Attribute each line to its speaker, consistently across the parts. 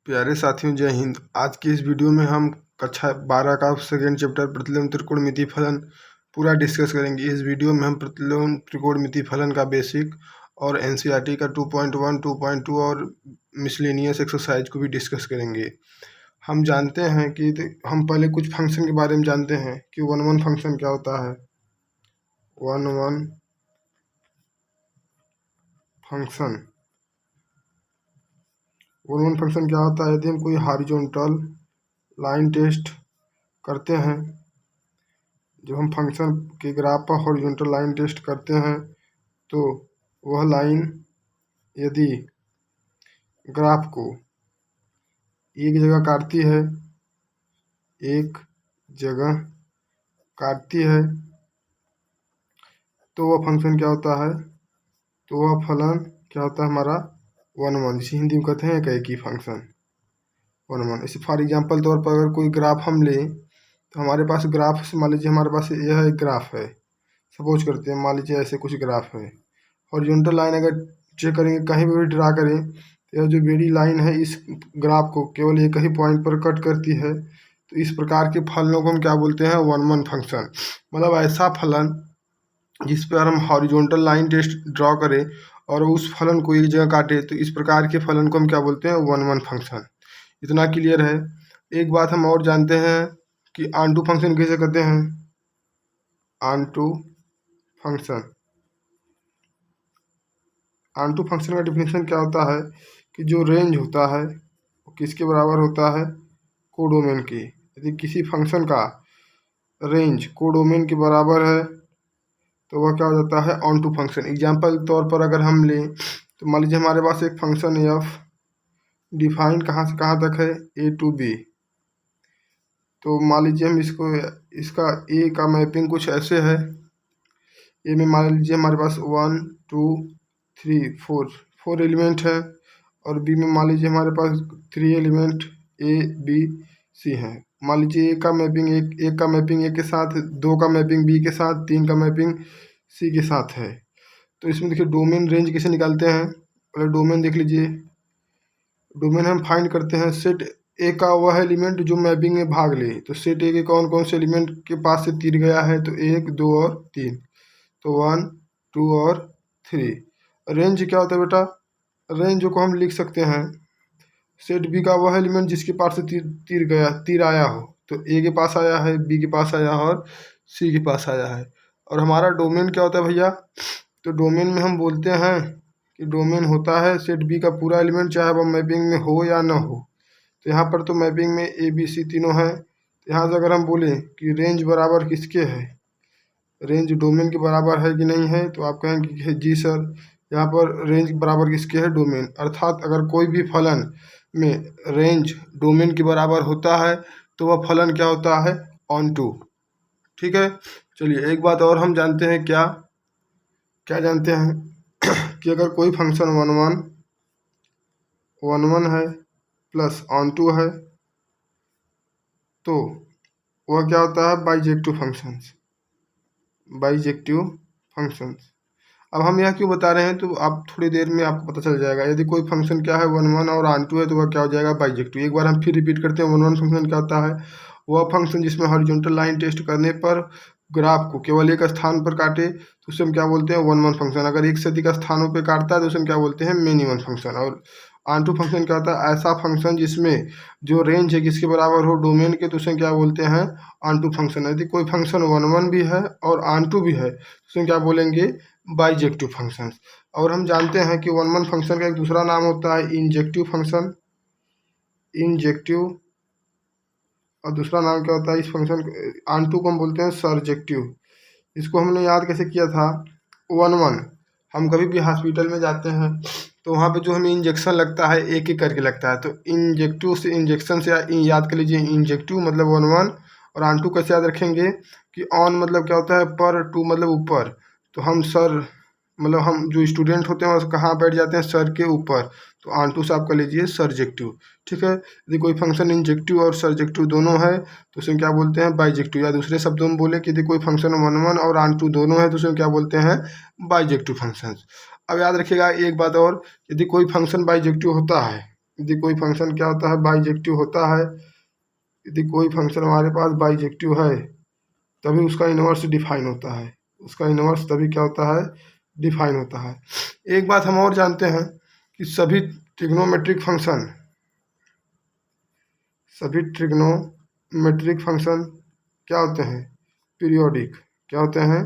Speaker 1: प्यारे साथियों, जय हिंद। आज की इस वीडियो में हम कक्षा 12 का सेकेंड चैप्टर प्रतिलोम त्रिकोणमिति फलन पूरा डिस्कस करेंगे। इस वीडियो में हम प्रतिलोम त्रिकोणमिति फलन का बेसिक और एनसीईआरटी का 2.1, 2.2 और मिसलेनियस एक्सरसाइज को भी डिस्कस करेंगे। हम जानते हैं कि हम पहले कुछ फंक्शन के बारे में जानते हैं कि 1 फंक्शन क्या होता है। 1 फंक्शन 1 फंक्शन क्या होता है? यदि हम कोई हॉरिजॉन्टल लाइन टेस्ट करते हैं, जब हम फंक्शन के ग्राफ पर हॉरिजॉन्टल लाइन टेस्ट करते हैं तो वह लाइन यदि ग्राफ को एक जगह काटती है तो वह फंक्शन क्या होता है? तो वह फलन क्या होता है हमारा? 1 इसे हिंदी में कहते हैं एकैकी फंक्शन 1। इसे फॉर एग्जांपल तौर पर अगर कोई ग्राफ हम लें तो हमारे पास ग्राफ से मान लीजिए हमारे पास यह एक ग्राफ है। सपोज करते हैं, मान लीजिए ऐसे कुछ ग्राफ है। हॉरिजॉन्टल लाइन अगर चेक करेंगे, कहीं भी ड्रा करें तो यह जो बेड़ी लाइन है इस ग्राफ को केवल एक ही पॉइंट पर कट करती है। तो इस प्रकार के फलनों को हम क्या बोलते हैं? 1 फंक्शन। मतलब ऐसा फलन जिस पर हम हॉरिजॉन्टल लाइन टेस्ट ड्रॉ करें और उस फलन को एक जगह काटे, तो इस प्रकार के फलन को हम क्या बोलते हैं? 1 फंक्शन। इतना क्लियर है। एक बात हम और जानते हैं कि ऑनटू फंक्शन कैसे करते हैं। ऑनटू फंक्शन का डिफिनेशन क्या होता है कि जो रेंज होता है वो किसके बराबर होता है? कोडोमेन की। यदि किसी फंक्शन का रेंज कोडोमेन के बराबर है तो वह क्या हो जाता है? Onto function. एग्जाम्पल तौर पर अगर हम लें तो मान लीजिए हमारे पास एक फंक्शन एफ डिफाइन कहाँ से कहाँ तक है? ए टू बी। तो मान लीजिए हम इसका ए का मैपिंग कुछ ऐसे है। ए में मान लीजिए हमारे पास 1 2 3 4 एलिमेंट है और बी में मान लीजिए हमारे पास 3 एलिमेंट ए बी सी हैं। मान लीजिए एक का मैपिंग ए के साथ, 2 का मैपिंग बी के साथ, 3 का मैपिंग सी के साथ है। तो इसमें देखिए डोमेन रेंज कैसे निकालते हैं। पहले डोमेन देख लीजिए। डोमेन हम फाइंड करते हैं सेट ए का वह एलिमेंट जो मैपिंग में भाग ले। तो सेट ए के कौन कौन से एलिमेंट के पास से तीर गया है? तो 1 2 और 3। तो 1 2 और 3। रेंज क्या होता है बेटा? रेंज को हम लिख सकते हैं सेट बी का वह एलिमेंट जिसके पास से तीर आया हो। तो ए के पास आया है, बी के पास आया है और सी के पास आया है। और हमारा डोमेन क्या होता है भैया? तो डोमेन में हम बोलते हैं कि डोमेन होता है सेट बी का पूरा एलिमेंट, चाहे वह मैपिंग में हो या ना हो। तो यहाँ पर तो मैपिंग में ए बी सी तीनों हैं। तो यहाँ से अगर हम बोलें कि रेंज बराबर किसके है, रेंज डोमेन के बराबर है कि नहीं है, तो आप कहेंगे कि जी सर, यहाँ पर रेंज बराबर किसके है? डोमेन। अर्थात अगर कोई भी फलन में रेंज डोमेन के बराबर होता है तो वह फलन क्या होता है? ऑनटू। ठीक है। चलिए एक बात और हम जानते हैं। क्या जानते हैं कि अगर कोई फंक्शन 1 है प्लस ऑनटू है तो वह क्या होता है? Bijective functions. अब हम यह क्यों बता रहे हैं तो आप थोड़ी देर में आपको पता चल जाएगा। यदि कोई फंक्शन क्या है 1 और ऑनटू है तो वह क्या हो जाएगा? बाइजेक्टिव। एक बार हम फिर रिपीट करते हैं। 1 फंक्शन क्या होता है? वह फंक्शन जिसमें हॉरिजॉन्टल लाइन टेस्ट करने पर ग्राफ को केवल एक स्थान पर काटे तो उसे हम क्या बोलते हैं? 1 फंक्शन। अगर एक से अधिक स्थानों पर काटता है तो उसे हम क्या बोलते हैं? Many one function. और ऑनटू फंक्शन क्या होता है? ऐसा फंक्शन जिसमें जो रेंज है किसके बराबर हो? डोमेन के। तो उसे क्या बोलते हैं? Onto function. यदि कोई फंक्शन 1 भी है और ऑनटू भी है तो उसे क्या बोलेंगे? Bijective functions. और हम जानते हैं कि 1 फंक्शन का एक दूसरा नाम होता है इंजेक्टिव फंक्शन। और दूसरा नाम क्या होता है इस फंक्शन ऑनटू को? हम बोलते हैं सरजेक्टिव। इसको हमने याद कैसे किया था? 1 हम कभी भी हॉस्पिटल में जाते हैं तो वहाँ पे जो हमें इंजेक्शन लगता है एक एक करके लगता है। तो इंजेक्टिव से इंजेक्शन से याद कर लीजिए। इंजेक्टिव मतलब 1 और ऑनटू कैसे याद रखेंगे कि ऑन मतलब क्या होता है? पर, टू मतलब ऊपर। तो हम सर मतलब हम जो स्टूडेंट होते हैं कहाँ बैठ जाते हैं? सर के ऊपर। तो ऑनटू से आप कर लीजिए सरजेक्टिव। ठीक है। यदि कोई फंक्शन इंजेक्टिव और सरजेक्टिव दोनों है तो उसे क्या बोलते हैं? बाइजेक्टिव। या दूसरे शब्दों में बोले कि यदि कोई फंक्शन 1 और ऑनटू दोनों है तो उसे क्या बोलते हैं? Bijective function. अब याद रखिएगा एक बात और, यदि कोई फंक्शन बाइजेक्टिव होता है यदि कोई फंक्शन क्या होता है, बाइजेक्टिव होता है। यदि कोई फंक्शन हमारे पास बाइजेक्टिव है तभी उसका इन्वर्स डिफाइन होता है। उसका इन्वर्स तभी क्या होता है, डिफाइन होता है। एक बात हम और जानते हैं कि सभी ट्रिग्नोमेट्रिक फंक्शन क्या होते हैं, पीरियोडिक। क्या होते हैं,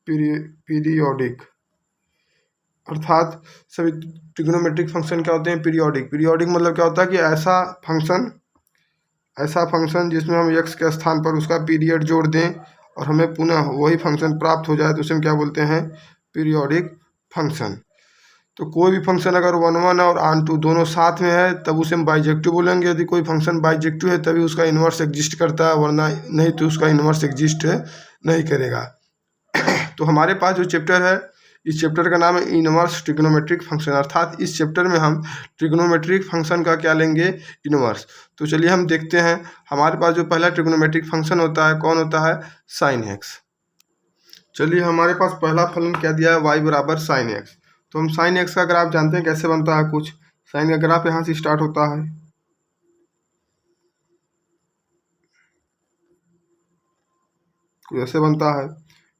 Speaker 1: पीरियोडिक। अर्थात सभी ट्रिग्नोमेट्रिक फंक्शन क्या होते हैं, पीरियोडिक। पीरियोडिक मतलब क्या होता है कि ऐसा फंक्शन जिसमें हम x के स्थान पर उसका पीरियड जोड़ दें और हमें पुनः वही फंक्शन प्राप्त हो जाए तो उसे हम क्या बोलते हैं, पीरियोडिक फंक्शन। तो कोई भी फंक्शन अगर 1 1 और ऑन टू दोनों साथ में है तब उसे हम बाइजेक्टिव बोलेंगे। यदि कोई फंक्शन बाइजेक्टिव है तभी उसका इन्वर्स एग्जिस्ट करता है, वरना नहीं तो उसका इन्वर्स एग्जिस्ट नहीं करेगा। तो हमारे पास जो चैप्टर है, इस चैप्टर का नाम है इनवर्स ट्रिग्नोमेट्रिक फंक्शन। अर्थात इस चैप्टर में हम ट्रिग्नोमेट्रिक फंक्शन का क्या लेंगे, इनवर्स। तो चलिए हम देखते हैं। हमारे पास जो पहला ट्रिग्नोमेट्रिक फंक्शन होता है कौन होता है, साइन एक्स। चलिए हमारे पास पहला फलन क्या दिया है, y बराबर साइन एक्स। तो हम साइन एक्स का ग्राफ जानते हैं कैसे बनता है। कुछ साइन का ग्राफ यहाँ से स्टार्ट होता है, कुछ ऐसे बनता है।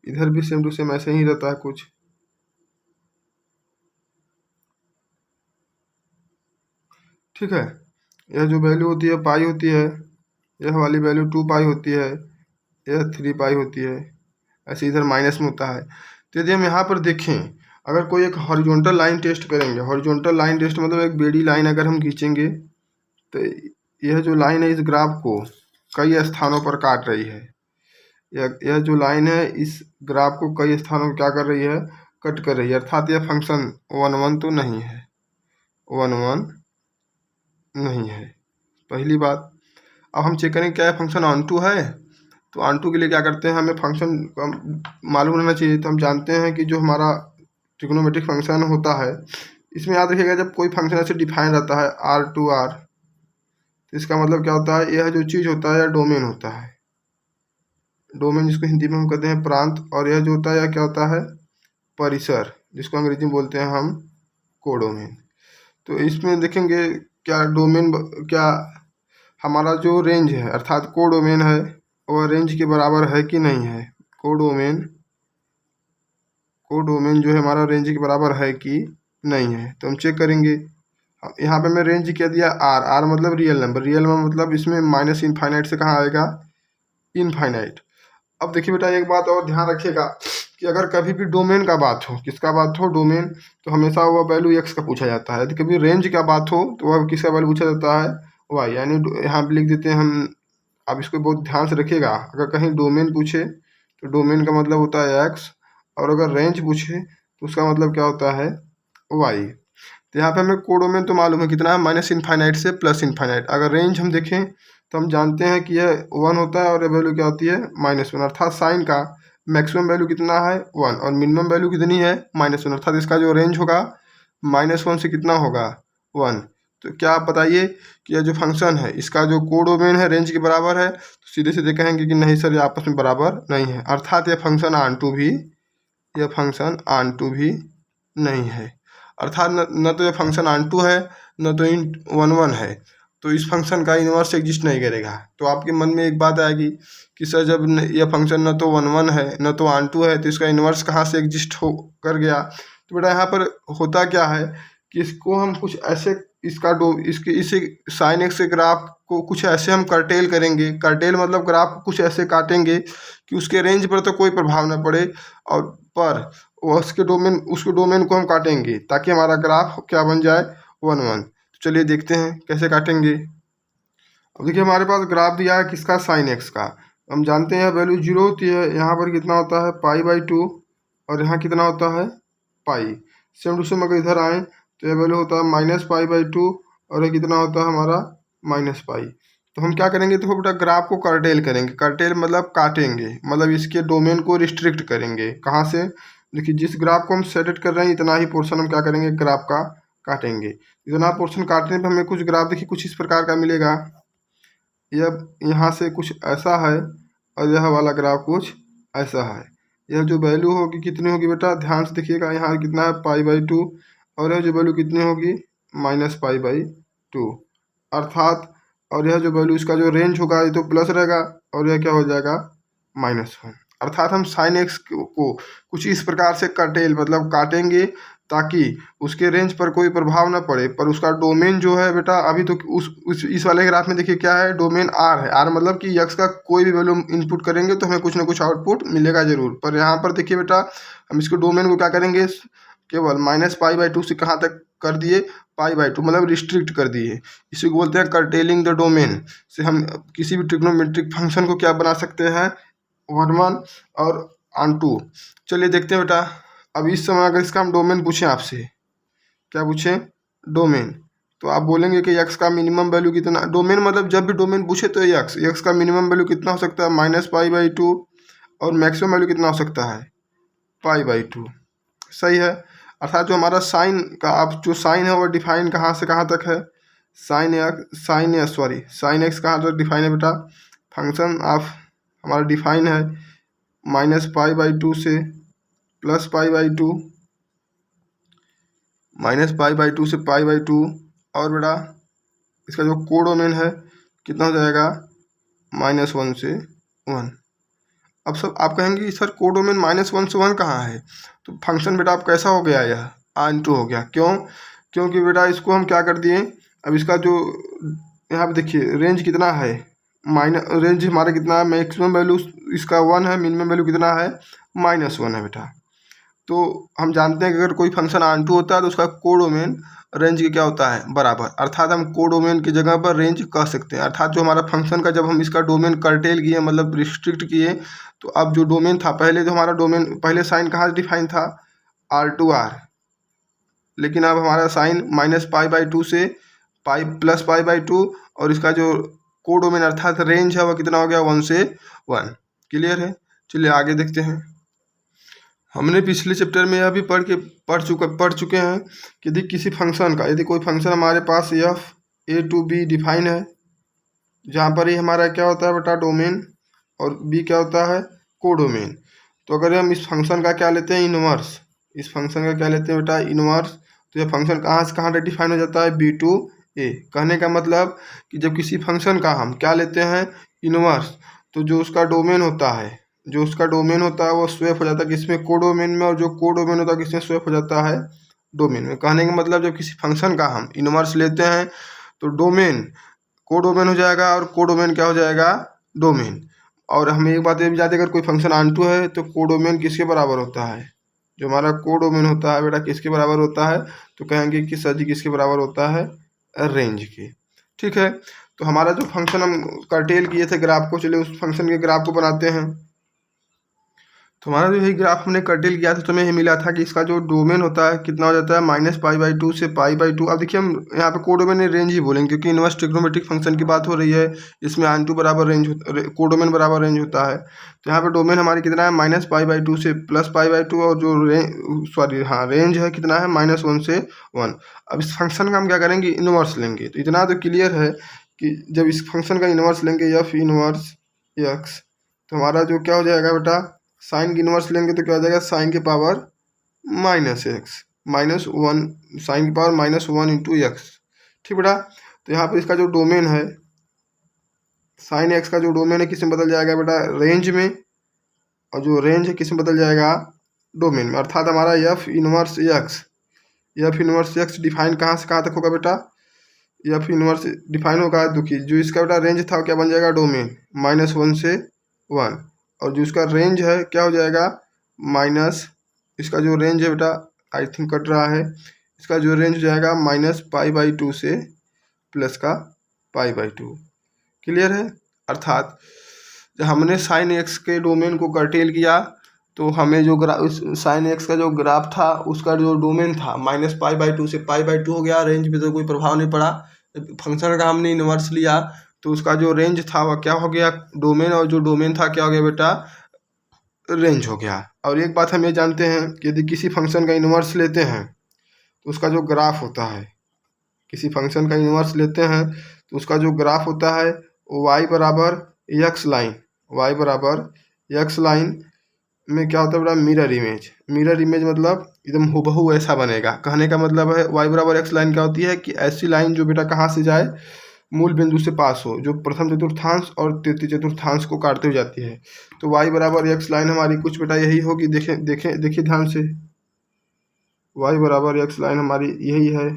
Speaker 1: इधर भी सेम टू सेम ऐसे ही रहता है कुछ। ठीक है, यह जो वैल्यू होती है पाई होती है, यह वाली वैल्यू 2 पाई होती है, यह 3 पाई होती है। ऐसे इधर माइनस में होता है। तो यदि हम यहाँ पर देखें, अगर कोई एक हॉरिजॉन्टल लाइन टेस्ट करेंगे, हॉरिजॉन्टल लाइन टेस्ट मतलब एक बेड़ी लाइन अगर हम खींचेंगे तो यह जो लाइन है इस ग्राफ को कई स्थानों पर काट रही है। यह जो लाइन है इस ग्राफ को कई स्थानों पर क्या कर रही है, कट कर रही है। अर्थात यह फंक्शन 1 1 तो नहीं है, 1 1 नहीं है, पहली बात। अब हम चेक करेंगे क्या फंक्शन ऑन टू है। तो ऑन टू के लिए क्या करते हैं, हमें फंक्शन मालूम रहना चाहिए। तो हम जानते हैं कि जो हमारा ट्रिग्नोमेट्रिक फंक्शन होता है, इसमें याद रखिएगा जब कोई फंक्शन ऐसे डिफाइन रहता है R2R, तो इसका मतलब क्या होता है, यह जो चीज़ होता है यह डोमेन होता है। डोमेन जिसको हिंदी में हम कहते हैं प्रांत, और यह जो होता है यह क्या होता है, परिसर, जिसको अंग्रेजी में बोलते हैं हम कोडोमेन। तो इसमें देखेंगे क्या डोमेन, क्या हमारा जो रेंज है अर्थात कोडोमेन है वह रेंज के बराबर है कि नहीं है। कोडोमेन जो है हमारा रेंज के बराबर है कि नहीं है, तो हम चेक करेंगे। यहाँ पे मैं रेंज क्या दिया, आर मतलब रियल नंबर। रियल नंबर मतलब इसमें माइनस इनफाइनाइट से कहाँ आएगा, इनफाइनाइट। अब देखिए बेटा एक बात और ध्यान रखिएगा कि अगर कभी भी डोमेन का बात हो, किसका बात हो, डोमेन, तो हमेशा वह वैल्यू एक्स का पूछा जाता है। यदि कभी रेंज का बात हो तो वह किसका वैल्यू पूछा जाता है, वाई। यानी यहाँ पे लिख देते हैं हम, आप इसको बहुत ध्यान से रखिएगा। अगर कहीं डोमेन पूछे तो डोमेन का मतलब होता है एक्स, और अगर रेंज पूछे तो उसका मतलब क्या होता है, वाई। तो यहाँ पे हमें कोडोमेन तो मालूम है कितना है, माइनस इनफाइनाइट से प्लस इनफाइनाइट। अगर रेंज हम देखें तो हम जानते हैं कि यह 1 होता है और यह वैल्यू क्या होती है, -1। अर्थात साइन का मैक्सिमम वैल्यू कितना है, 1, और मिनिमम वैल्यू कितनी है, -1। अर्थात इसका जो रेंज होगा -1 से कितना होगा, 1। तो क्या आप बताइए कि यह जो फंक्शन है इसका जो कोडोमेन है रेंज के बराबर है। तो सीधे सीधे कहेंगे कि नहीं सर ये आपस में बराबर नहीं है। अर्थात यह फंक्शन ऑन टू भी नहीं है। अर्थात न तो ये फंक्शन ऑन टू है, न तो इन 1 1 है। तो इस फंक्शन का इन्वर्स एग्जिस्ट नहीं करेगा। तो आपके मन में एक बात आएगी कि सर जब यह फंक्शन न तो 1 1 है न तो ऑन टू है तो इसका इन्वर्स कहाँ से एग्जिस्ट हो कर गया। तो बेटा यहाँ पर होता क्या है कि इसको हम कुछ ऐसे इसे साइन एक्स के ग्राफ को कुछ ऐसे हम कर्टेल करेंगे। कर्टेल मतलब ग्राफ को कुछ ऐसे काटेंगे कि उसके रेंज पर तो कोई प्रभाव न पड़े, और पर उसके डोमेन को हम काटेंगे ताकि हमारा ग्राफ क्या बन जाए, 1 1। तो चलिए देखते हैं कैसे काटेंगे। अब देखिए हमारे पास ग्राफ दिया है किसका, साइन एक्स का। हम जानते हैं वैल्यू 0 होती है, यहाँ पर कितना होता है π/2, और यहाँ कितना होता है पाई। सेम टू सेम अगर इधर आए तो यह वैल्यू होता है -π/2, और ये कितना होता है हमारा -π। तो हम क्या करेंगे, तो बेटा ग्राफ को कर्टेल करेंगे। कर्टेल मतलब काटेंगे, मतलब इसके डोमेन को रिस्ट्रिक्ट करेंगे। कहाँ से, देखिए जिस ग्राफ को हम सेलेक्ट कर रहे हैं इतना ही पोर्शन हम क्या करेंगे, ग्राफ का काटेंगे। इतना पोर्शन काटने पर हमें कुछ ग्राफ देखिए कुछ इस प्रकार का मिलेगा। यह यहाँ से कुछ ऐसा है और यह वाला ग्राफ कुछ ऐसा है। यह जो वैल्यू होगी कितनी होगी बेटा, ध्यान से देखिएगा। यहाँ कितना है π/2, और यह जो वैल्यू कितनी होगी, -π/2 2, अर्थात और यह जो वैल्यू इसका जो रेंज होगा ये तो प्लस रहेगा और यह क्या हो जाएगा -1। अर्थात हम साइन एक्स को कुछ इस प्रकार से मतलब काटेंगे ताकि उसके रेंज पर कोई प्रभाव ना पड़े, पर उसका डोमेन जो है बेटा अभी तो इस वाले ग्राफ में देखिए क्या है, डोमेन आर है। आर मतलब कि यक्स का कोई भी वैल्यू इनपुट करेंगे तो हमें कुछ ना कुछ आउटपुट मिलेगा जरूर। पर यहाँ पर देखिए बेटा हम इसको डोमेन को क्या करेंगे, केवल -π/2 से कहाँ तक कर दिए, π/2 मतलब रिस्ट्रिक्ट कर दिए। इसी को बोलते हैं कर्टेलिंग द डोमेन। से हम किसी भी ट्रिग्नोमेट्रिक फंक्शन को क्या बना सकते हैं, 1 और ऑन 2। चलिए देखते हैं बेटा। अब इस समय अगर इसका हम डोमेन पूछें आपसे, क्या पूछें, डोमेन, तो आप बोलेंगे कि यक्स का मिनिमम वैल्यू कितना। डोमेन मतलब जब भी डोमेन पूछे तो यक्स का मिनिमम वैल्यू कितना हो सकता है, -π/2 और मैक्सिमम वैल्यू कितना हो सकता है, π/2। सही है। अर्थात जो हमारा साइन का अब जो साइन है वो डिफाइन कहाँ से कहाँ तक है, साइन एक्स कहाँ तक डिफाइन है बेटा, फंक्शन ऑफ हमारा डिफाइन है -π/2 से +π/2, -π/2 से π/2। और बेटा इसका जो कोडोमेन है कितना हो जाएगा, -1 से 1। अब सब आप कहेंगे सर कोडोमेन -1 से 1 कहाँ है, तो फंक्शन बेटा आप कैसा हो गया, यह ऑन2 हो गया। क्यों, क्योंकि बेटा इसको हम क्या कर दिए, अब इसका जो यहाँ पे देखिए रेंज कितना है, रेंज हमारा कितना है, मैक्सिमम वैल्यू इसका 1 है, मिनिमम वैल्यू कितना है, -1 है बेटा। तो हम जानते हैं कि अगर कोई फंक्शन ऑन2 होता है तो उसका कोडोमेन रेंज के क्या होता है, बराबर। अर्थात हम कोडोमेन की जगह पर रेंज कह सकते हैं। अर्थात जो हमारा फंक्शन का जब हम इसका डोमेन कर्टेल किए मतलब रिस्ट्रिक्ट किए, तो अब जो डोमेन था पहले जो हमारा डोमेन पहले साइन कहाँ से डिफाइन था, R2R, लेकिन अब हमारा साइन -π/2 से +π/2 और इसका जो कोडोमेन अर्थात रेंज है वह कितना हो गया, 1 से 1। क्लियर है। चलिए आगे देखते हैं। हमने पिछले चैप्टर में यह भी पढ़ चुके हैं कि यदि किसी फंक्शन का, यदि कोई फंक्शन हमारे पास f(a to b) डिफाइन है, जहाँ पर ही हमारा क्या होता है बेटा, डोमेन, और b क्या होता है, कोडोमेन। तो अगर हम इस फंक्शन का क्या लेते हैं, इनवर्स, इस फंक्शन का क्या लेते हैं बेटा, इनवर्स, तो यह फंक्शन कहाँ से कहाँ तक डिफाइन हो जाता है, b to a। कहने का मतलब कि जब किसी फंक्शन का हम क्या लेते हैं, इनवर्स, तो जो उसका डोमेन होता है, वो स्वैप हो जाता है किसमें, कोडोमेन में, और जो कोडोमेन होता है किसमें स्वैप हो जाता है, डोमेन में। कहने का मतलब जब किसी फंक्शन का हम इनवर्स लेते हैं तो डोमेन कोडोमेन हो जाएगा और कोडोमेन क्या हो जाएगा, डोमेन। और हमें एक बात ये भी याद है, अगर कोई फंक्शन ऑन2 है तो कोडोमेन किसके बराबर होता है, जो हमारा कोडोमेन होता है बेटा किसके बराबर होता है, तो कहेंगे कि सर जी किसके बराबर होता है, रेंज के। ठीक है। तो हमारा जो फंक्शन हम कर्टेल किए थे ग्राफ को, चलिए उस फंक्शन के ग्राफ को बनाते हैं। तो हमारा जो यही ग्राफ हमने कर्टेल किया था तो हमें ये मिला था कि इसका जो डोमेन होता है कितना हो जाता है, -π/2 से π/2। अब देखिए हम यहाँ पे कोडोमेन रेंज ही बोलेंगे क्योंकि इनवर्स ट्रिग्नोमेट्रिक फंक्शन की बात हो रही है, इसमें ऑन2 बराबर रेंज, कोडोमेन बराबर रेंज होता है। तो यहाँ पे डोमेन हमारी कितना है, -π/2 से +π/2, और जो रेंज है कितना है, -1 से 1। अब इस फंक्शन का हम क्या करेंगे, इनवर्स लेंगे। तो इतना तो क्लियर है कि जब इस फंक्शन का इनवर्स लेंगे f इनवर्स x, तो हमारा जो क्या हो जाएगा बेटा, साइन की इनवर्स लेंगे तो क्या हो जाएगा, साइन की पावर -x, -1, साइन की पावर -1 इंटू x। ठीक बेटा। तो यहाँ पे इसका जो डोमेन है, साइन x का जो डोमेन है किस में बदल जाएगा बेटा, रेंज में, और जो रेंज है किस में बदल जाएगा, डोमेन में। अर्थात हमारा f इनवर्स x डिफाइन कहाँ से कहाँ तक होगा बेटा, f इनवर्स डिफाइन होगा, देखिए जो इसका बेटा रेंज था क्या बन जाएगा, डोमेन, -1 से 1, और जो इसका रेंज है क्या हो जाएगा, इसका जो रेंज है बेटा, आई थिंक कट रहा है, इसका जो रेंज हो जाएगा -π/2 से प्लस का π/2। क्लियर है। अर्थात जब हमने साइन एक्स के डोमेन को कर्टेल किया तो हमें जो साइन एक्स का जो ग्राफ था उसका जो डोमेन था -π/2 से π/2 हो गया, रेंज पे तो कोई प्रभाव नहीं पड़ा। फंक्शन का हमने इनवर्स लिया तो उसका जो रेंज था वह क्या हो गया, डोमेन, और जो डोमेन था क्या हो गया बेटा, रेंज हो गया। और एक बात हम ये जानते हैं कि यदि किसी फंक्शन का इन्वर्स लेते हैं तो उसका जो ग्राफ होता है, किसी फंक्शन का इन्वर्स लेते हैं तो उसका जो ग्राफ होता है y बराबर x लाइन, में क्या होता है बेटा, मिरर इमेज। मिरर इमेज मतलब एकदम हूबहू ऐसा बनेगा। कहने का मतलब है y बराबर x लाइन क्या होती है कि ऐसी लाइन जो बेटा कहाँ से जाए, मूल बिंदु से पास हो, जो प्रथम चतुर्थांश और तृतीय चतुर्थांश को काटते हुए जाती है। तो y बराबर x लाइन हमारी कुछ बेटा यही होगी। देखें देखें देखिए ध्यान से, y बराबर x लाइन हमारी यही है।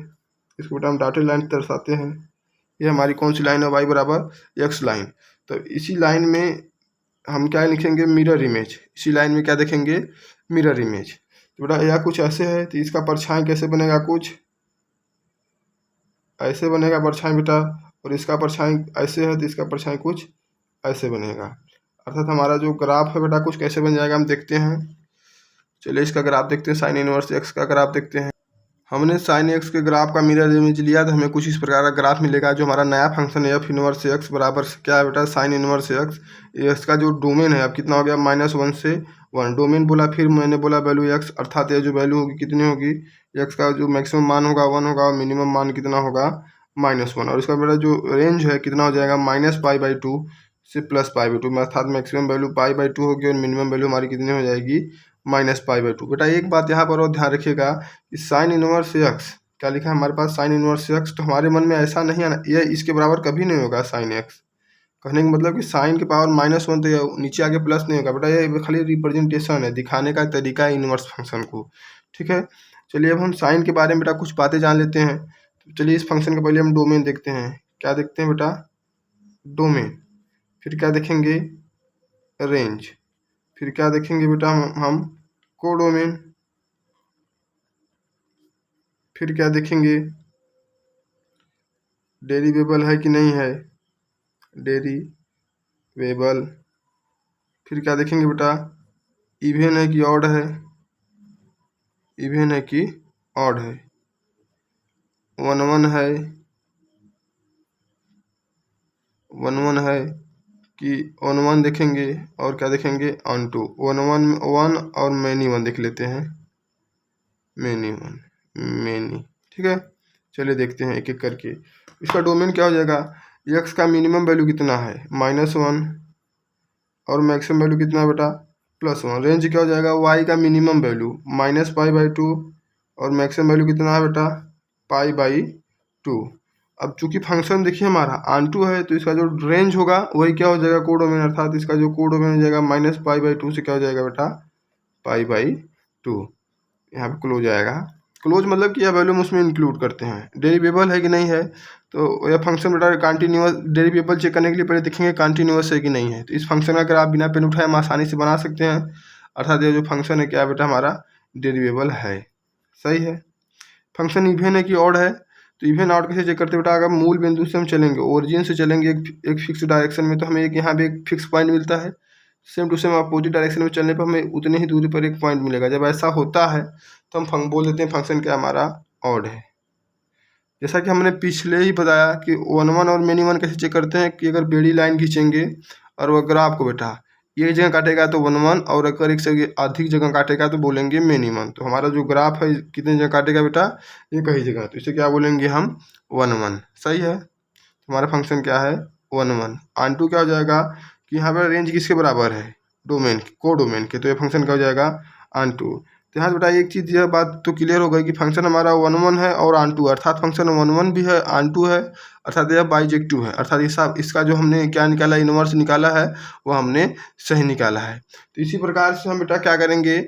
Speaker 1: इसको बेटा हम डॉटेड लाइन दर्शाते हैं। ये हमारी कौन सी लाइन है, y बराबर x लाइन। तो इसी लाइन में हम क्या लिखेंगे, मिरर इमेज। इसी लाइन में क्या देखेंगे, मिरर इमेज। तो बेटा यह कुछ ऐसे है, तो इसका परछाई कैसे बनेगा, कुछ ऐसे बनेगा परछाई बेटा। और इसका परछाई ऐसे है, तो इसका परछाई कुछ ऐसे बनेगा। अर्थात हमारा जो ग्राफ है बेटा कुछ कैसे बन जाएगा, हम देखते हैं। चलिए इसका ग्राफ देखते हैं, साइन इनवर्स एक्स का ग्राफ देखते हैं। हमने साइन एक्स के ग्राफ का मिरर इमेज लिया, तो हमें कुछ इस प्रकार का ग्राफ मिलेगा। जो हमारा नया फंक्शन है एफ इनवर्स एक्स बराबर क्या है बेटा, साइन इनवर्स एक्स। इसका जो डोमेन है अब कितना हो गया, -1 से 1। डोमेन बोला, फिर मैंने बोला वैल्यू एक्स, अर्थात ये जो वैल्यू होगी कितनी होगी, एक्स का जो मैक्सिमम मान होगा 1 होगा और मिनिमम मान कितना होगा, -1। और इसका बेटा जो रेंज है कितना हो जाएगा, -π/2 से +π/2 में, अर्थात मैक्सिमम वैल्यू π/2 होगी और मिनिमम वैल्यू हमारी कितनी हो जाएगी, -π/2। बेटा एक बात यहाँ पर और ध्यान रखिएगा कि साइन इनवर्स एक्स क्या लिखा है हमारे पास, साइन इनवर्स एक्स। तो हमारे मन में ऐसा नहीं आना, ये इसके बराबर कभी नहीं होगा साइन एक्स। कहने का मतलब कि साइन के पावर -1 तो ये नीचे आके प्लस नहीं होगा बेटा, ये खाली रिप्रेजेंटेशन है, दिखाने का तरीका है इनवर्स फंक्शन को। ठीक है, चलिए अब हम साइन के बारे में बेटा कुछ बातें जान लेते हैं। तो चलिए इस फंक्शन के पहले हम डोमेन देखते हैं। क्या देखते हैं बेटा, डोमेन। फिर क्या देखेंगे, रेंज। फिर क्या देखेंगे बेटा हम कोडोमेन। फिर क्या देखेंगे, डेरिवेबल है कि नहीं है, डेरिवेबल। फिर क्या देखेंगे बेटा, इवन है कि ऑड है, इवन है कि ऑड है, 1 1 है, 1 1 है कि ऑन 1 देखेंगे। और क्या देखेंगे, ऑन 2। 1 1 1 और मैनी 1 देख लेते हैं, मैनी 1 मैनी। ठीक है, चलिए देखते हैं एक एक करके। इसका डोमेन क्या हो जाएगा, एक्स का मिनिमम वैल्यू कितना है, -1 और मैक्सिमम वैल्यू कितना है बेटा, +1। रेंज क्या हो जाएगा, वाई का मिनिमम वैल्यू -π/2 और मैक्सिमम वैल्यू कितना है बेटा, π/2। अब चूंकि फंक्शन देखिए हमारा ऑन2 है, तो इसका जो रेंज होगा वही क्या हो जाएगा, कोडोमेन। अर्थात इसका जो कोडोमेन हो जाएगा -π/2 से क्या हो जाएगा बेटा, π/2। यहाँ पे क्लोज आएगा। क्लोज मतलब कि यह वैल्यू हम उसमें इंक्लूड करते हैं। डेरिवेबल है कि नहीं है, तो यह फंक्शन बेटा कंटिन्यूअस, डेरिवेबल चेक करने के लिए पहले देखेंगे कंटिन्यूअस है कि नहीं है। तो इस फंक्शन का अगर आप बिना पेन उठाए हम आसानी से बना सकते हैं। अर्थात यह जो फंक्शन है क्या बेटा हमारा डेरिवेबल है। सही है। फंक्शन इवन है कि ऑड है, तो इवन ऑड कैसे चेक करते हैं बेटा, अगर मूल बिंदु से हम चलेंगे, ओरिजिन से चलेंगे एक फिक्स डायरेक्शन में, तो हमें एक यहाँ पे एक फिक्स पॉइंट मिलता है। Same to same opposite direction में चलने पर हमें उतनी ही दूरी पर एक पॉइंट मिलेगा। जब ऐसा होता है तो हम बोल देते हैं फंक्शन क्या हमारा ऑड है। जैसा कि हमने पिछले ही बताया कि 1 1 और मैनी 1 कैसे चेक करते हैं, कि अगर बेड़ी लाइन खींचेंगे और वह ग्राफ को बेटा एक जगह काटेगा तो 1 1, और अगर एक से अधिक जगह काटेगा तो बोलेंगे मैनी 1। तो हमारा जो ग्राफ है कितनी जगह काटेगा बेटा, ये कई जगह, तो इसे क्या बोलेंगे हम 1 1। सही है, हमारा फंक्शन क्या है 1 1। ऑन2 क्या हो जाएगा कि यहाँ पर रेंज किसके बराबर है, डोमेन कोडोमेन के, तो ये फंक्शन क्या हो जाएगा ऑन2। तो यहाँ बेटा एक चीज़, यह बात तो क्लियर हो गई कि फंक्शन हमारा 1 1 है और ऑन2, अर्थात फंक्शन 1 1 भी है ऑन2 है, अर्थात यह बाइजेक्टिव है। अर्थात इसका जो हमने क्या निकाला, इनवर्स निकाला है, वो हमने सही निकाला है। तो इसी प्रकार से हम बेटा क्या करेंगे,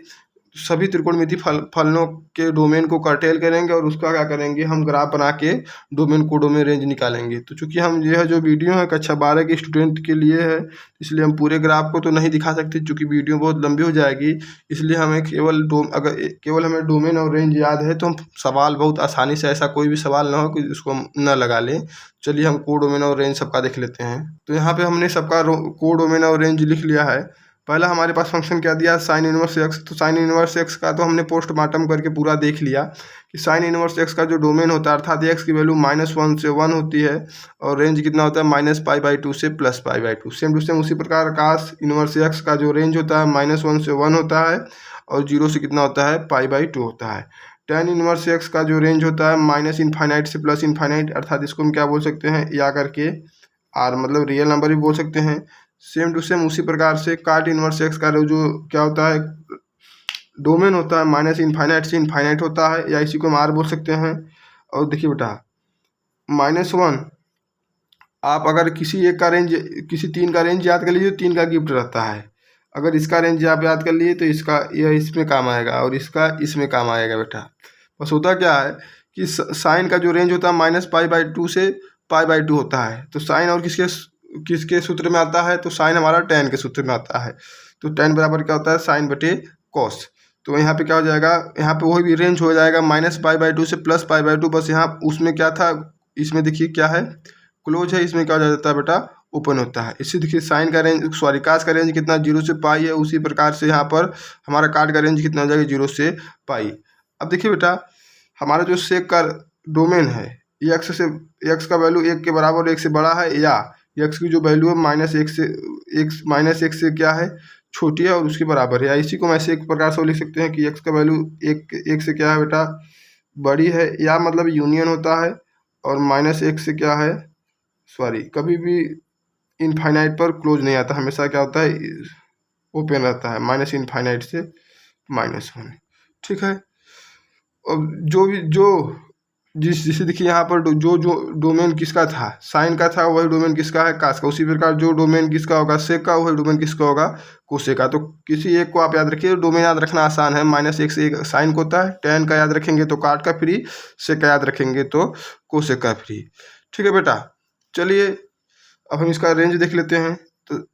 Speaker 1: सभी त्रिकोणमिति फलनों के डोमेन को कर्टेल करेंगे और उसका क्या करेंगे, हम ग्राफ बना के डोमेन कोडोमेन रेंज निकालेंगे। तो चूंकि हम यह जो वीडियो है कक्षा 12 के स्टूडेंट के लिए है, इसलिए हम पूरे ग्राफ को तो नहीं दिखा सकते, चूंकि वीडियो बहुत लंबी हो जाएगी। इसलिए हमें अगर केवल हमें डोमेन और रेंज याद है तो हम सवाल बहुत आसानी से, ऐसा कोई भी सवाल ना हो कि उसको हम न लगा लें। चलिए हम कोडोमेन और रेंज सबका देख लेते हैं। तो यहाँ पर हमने सबका कोडोमेन और रेंज लिख लिया है। पहला हमारे पास फंक्शन क्या दिया, साइन इनवर्स एक्स। तो साइन इनवर्स एक्स का तो हमने पोस्टमार्टम करके पूरा देख लिया कि साइन इनवर्स एक्स का जो डोमेन होता है, अर्थात एक्स की वैल्यू -1 से 1 होती है और रेंज कितना होता है -π/2 से +π/2। सेम टू सेम उसी प्रकार आकाश इनवर्स एक्स का जो रेंज होता है -1 से 1 होता है और 0 से कितना होता है π/2 होता है। टेन इनवर्स एक्स का जो रेंज होता है -∞ से +∞, अर्थात इसको हम क्या बोल सकते हैं, या करके आर मतलब रियल नंबर भी बोल सकते हैं। सेम टू सेम उसी प्रकार से काट इनवर्स एक्स का जो क्या होता है डोमेन होता है माइनस इनफाइनाइट से इनफाइनाइट होता है, या इसी को हम आर बोल सकते हैं। और देखिए बेटा -1 आप अगर किसी एक का रेंज, किसी 3 का रेंज याद कर लीजिए तो 3 का गिफ्ट रहता है। अगर इसका रेंज आप याद कर लिए तो इसका यह इसमें काम आएगा और इसका इसमें काम आएगा बेटा। बस होता क्या है कि साइन का जो रेंज होता है -π/2 से π/2 होता है। तो साइन और किसके किसके सूत्र में आता है, तो साइन हमारा tan के सूत्र में आता है। तो tan बराबर क्या होता है साइन बटे कॉस। तो यहाँ पे क्या हो जाएगा, यहाँ पे वही भी रेंज हो जाएगा -π/2 से +π/2। बस यहाँ उसमें क्या था, इसमें देखिए क्या है क्लोज है, इसमें क्या हो जाता है बेटा ओपन होता है। इससे देखिए साइन का रेंज सॉरी कास का रेंज कितना 0 से पाई है, उसी प्रकार से यहाँ पर हमारा काट का रेंज कितना हो जाएगा 0 से पाई। अब देखिए बेटा हमारा जो सेक का डोमेन है एक्स से, एक्स का वैल्यू 1 के बराबर 1 से बड़ा है, या एक्स की जो वैल्यू है -1 से क्या है छोटी है और उसके बराबर है, या इसी को हम ऐसे एक प्रकार से लिख सकते हैं कि एक्स का वैल्यू 1 से क्या है बेटा बड़ी है, या मतलब यूनियन होता है। और -1 से क्या है सॉरी कभी भी इनफाइनाइट पर क्लोज नहीं आता, हमेशा क्या होता है ओपन रहता है -इनफाइनाइट से -1। ठीक है। और जो भी जो जिसे देखिए यहाँ पर जो डोमेन किसका था साइन का था, वही डोमेन किसका है कास का। उसी प्रकार जो डोमेन किसका होगा सेक का, वही डोमेन किसका होगा कोसे का। तो किसी एक को आप याद रखिए, डोमेन याद रखना आसान है। -1 से 1 साइन को होता है, tan का याद रखेंगे तो काट का फ्री, सेक का याद रखेंगे तो कोसे का फ्री। ठीक है बेटा, चलिए अब हम इसका रेंज देख लेते हैं। तो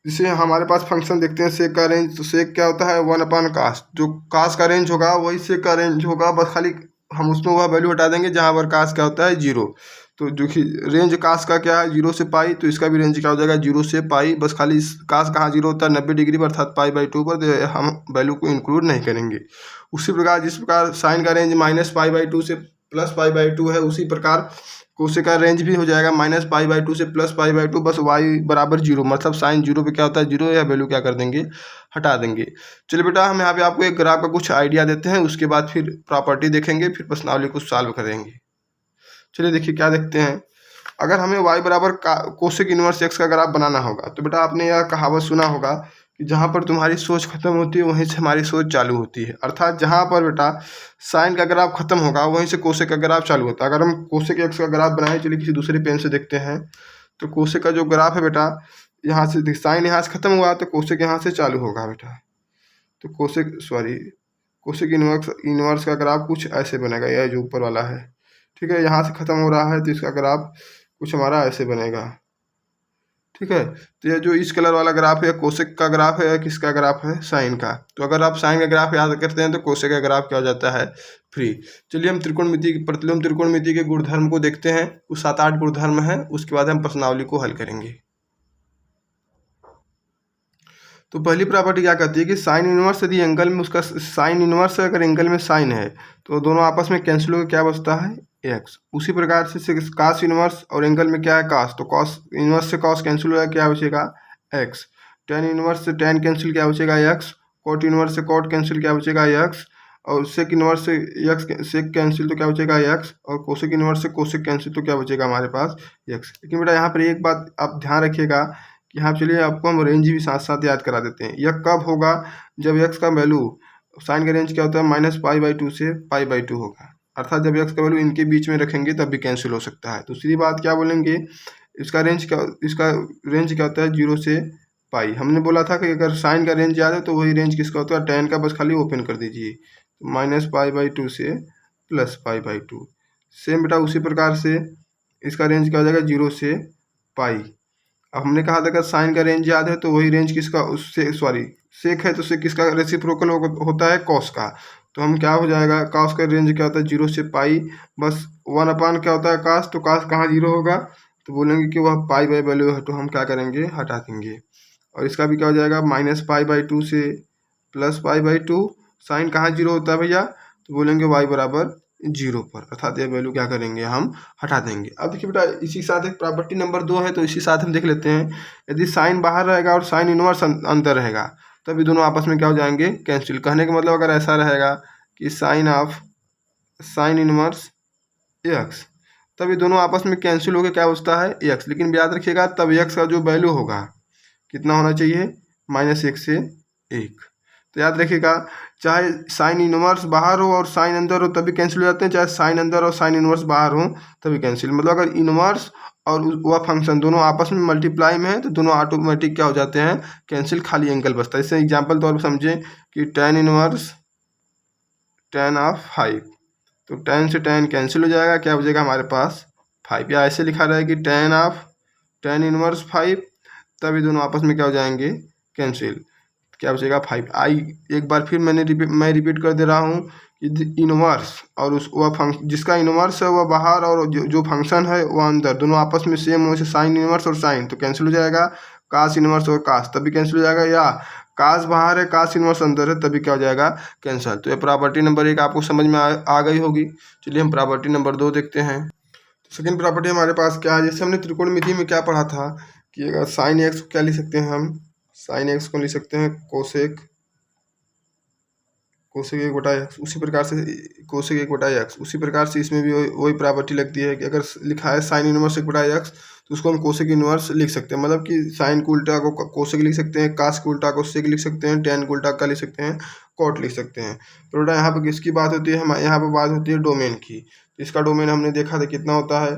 Speaker 1: इसे हमारे पास फंक्शन देखते हैं सेक का रेंज। तो सेक क्या होता है 1/cos, जो कास का रेंज होगा वही सेक का रेंज होगा, बस खाली हम उसमें वह वैल्यू हटा देंगे जहाँ पर कास क्या होता है 0। तो जो कि रेंज कास का क्या है 0 से पाई, तो इसका भी रेंज क्या हो जाएगा 0 से पाई। बस खाली कास कहाँ 0 होता है 90 डिग्री पर, अर्थात π/2 पर, तो हम वैल्यू को इंक्लूड नहीं करेंगे। उसी प्रकार जिस प्रकार साइन का रेंज -π/2 से +π/2 है, उसी प्रकार कोसे का रेंज भी हो जाएगा -π/2 से +π/2। बस y बराबर 0, मतलब साइन 0 पे क्या होता है 0, या वैल्यू क्या कर देंगे हटा देंगे। चलिए बेटा हम यहाँ पे आपको एक ग्राफ का कुछ आइडिया देते हैं, उसके बाद फिर प्रॉपर्टी देखेंगे, फिर प्रश्नावली को सॉल्व करेंगे। चलिए देखिए क्या देखते हैं। अगर हमें y बराबर कोसेक इनवर्स x का ग्राफ बनाना होगा, तो बेटा आपने यह कहावत सुना होगा कि जहाँ पर तुम्हारी सोच खत्म होती है वहीं से हमारी सोच चालू होती है। अर्थात जहाँ पर बेटा साइन का ग्राफ खत्म होगा वहीं से कोसेक का ग्राफ चालू होता है। अगर हम कोसेक एक्स का ग्राफ बनाए, चलिए किसी दूसरे पेन से देखते हैं। तो कोसेक का जो ग्राफ है बेटा यहाँ से साइन यहाँ से खत्म हुआ तो कोसेक यहाँ से चालू होगा बेटा। तो कोसेक इनवर्स का ग्राफ कुछ ऐसे बनेगा, यह जो ऊपर वाला है। ठीक है, यहाँ से ख़त्म हो रहा है तो इसका ग्राफ कुछ हमारा ऐसे बनेगा। ठीक है, तो ये जो इस कलर वाला ग्राफ है कोसेक का ग्राफ है या किसका ग्राफ है साइन का। तो अगर आप साइन का ग्राफ याद करते हैं तो कोसेक का ग्राफ क्या हो जाता है फ्री। चलिए हम प्रतिलोम त्रिकोणमिति के गुणधर्म को देखते हैं। कुछ 7-8 गुणधर्म है, उसके बाद हम प्रश्नावली को हल करेंगे। तो पहली प्रॉपर्टी क्या कहती है कि साइन इनवर्स यदि एंगल में उसका साइन इनवर्स अगर एंगल में साइन है तो दोनों आपस में कैंसिल होकर क्या बचता है एक्स। उसी प्रकार से कास इनवर्स और एंगल में क्या है कास, तो कॉस इनवर्स से कॉस कैंसिल हो जाएगा, क्या बचेगा एक्स। टेन इनवर्स से टेन कैंसिल क्या बचेगा एक्स। कॉट इनवर्स से कॉट कैंसिल क्या बचेगा एक्स। और सेक इनवर्स से एक्स सेक कैंसिल तो क्या बचेगा एक्स। और कोसेक इनवर्स से कोसेक कैंसिल तो क्या बचेगा हमारे पास एक्स। लेकिन बेटा यहाँ पर एक बात आप ध्यान रखिएगा कि यहाँ चलिए आपको हम रेंज भी साथ साथ याद करा देते हैं। यह कब होगा जब एक्स का वैल्यू साइन का रेंज क्या होता है -π/2 से π/2 होगा। अर्थात जब एक्स का वैल्यू इनके बीच में रखेंगे तब भी कैंसिल हो सकता है। दूसरी बात क्या बोलेंगे, इसका रेंज क्या होता है 0 से पाई। हमने बोला था कि अगर साइन का रेंज याद है तो वही रेंज किसका होता है tan का, बस खाली ओपन कर दीजिए। तो -π/2 से +π/2 सेम बेटा उसी प्रकार से इसका रेंज क्या हो जाएगा 0 से पाई। अब हमने कहा था अगर साइन का रेंज याद है तो वही रेंज किसका उससे सेक है तो सेक किसका रेसिप्रोकल होता है कॉस का। तो हम क्या हो जाएगा कॉस का रेंज क्या होता है 0 से पाई, बस 1/, क्या होता है कास, तो कास कहाँ 0 होगा तो बोलेंगे कि वह पाई बाई वैल्यू है, तो हम क्या करेंगे हटा देंगे। और इसका भी क्या हो जाएगा -π/2 से +π/2। साइन कहाँ 0 होता है भैया, तो बोलेंगे y बराबर 0 पर, अर्थात ये वैल्यू क्या करेंगे हम हटा देंगे। अब देखिए बेटा इसी साथ एक प्रॉपर्टी नंबर 2 है, तो इसी साथ हम देख लेते हैं। यदि साइन बाहर रहेगा और साइन इनवर्स अंदर रहेगा तभी दोनों आपस में क्या हो जाएंगे कैंसिल। कहने का मतलब अगर ऐसा रहेगा कि साइन इनवर्स एक्स, तभी दोनों आपस में कैंसिल होकर क्या बचता है एक्स। लेकिन याद रखिएगा तब एक्स का जो वैल्यू होगा कितना होना चाहिए -1 से 1। तो याद रखिएगा, चाहे साइन इनवर्स बाहर हो और साइन अंदर हो तभी कैंसिल हो जाते हैं, चाहे साइन अंदर और साइन इनवर्स बाहर हो तभी कैंसिल। मतलब अगर इनवर्स और वह फंक्शन दोनों आपस में मल्टीप्लाई में है तो दोनों ऑटोमेटिक क्या हो जाते हैं, कैंसिल, खाली एंगल बचता है। इससे एग्जाम्पल तौर पर समझें कि tan इनवर्स tan ऑफ 5, तो tan से tan कैंसिल हो जाएगा, क्या बचेगा हमारे पास 5। या ऐसे लिखा रहा है कि tan इनवर्स 5, तभी दोनों आपस में क्या हो जाएंगे, कैंसिल, क्या बचेगा 5। एक बार फिर मैं रिपीट कर दे रहा हूँ कि इनवर्स और उस वह फंक्शन जिसका इनवर्स है वह बाहर और जो फंक्शन है वह अंदर, दोनों आपस में सेम हो, जैसे साइन इनवर्स और साइन तो कैंसिल हो जाएगा, कास इनवर्स और कास तभी कैंसिल हो जाएगा, या कास बाहर है कास इनवर्स अंदर है तभी क्या हो जाएगा, कैंसिल। तो ये प्रॉपर्टी नंबर 1 आपको समझ में आ गई होगी। चलिए हम प्रॉपर्टी नंबर 2 देखते हैं। तो सेकेंड प्रॉपर्टी हमारे पास क्या है, जैसे हमने त्रिकोणमिति में क्या पढ़ा था कि अगर साइन एक्स को क्या लिख सकते हैं हम, साइन एक्स को लिख सकते हैं कोसेक 1/x, उसी प्रकार से कोसेक 1/x, उसी प्रकार से इसमें भी वही प्रॉपर्टी लगती है कि अगर लिखा है साइन इनवर्स 1/x तो उसको हम कोसेक इनवर्स लिख सकते हैं। मतलब कि साइन को उल्टा को कोसेक लिख सकते हैं, कास को उल्टा को सेक लिख सकते हैं, टैन को उल्टा का लिख सकते हैं, कॉट लिख सकते हैं। तो बेटा यहाँ पर किसकी बात होती है, हम यहाँ पर बात होती है डोमेन की। तो इसका डोमेन हमने देखा था कितना होता है,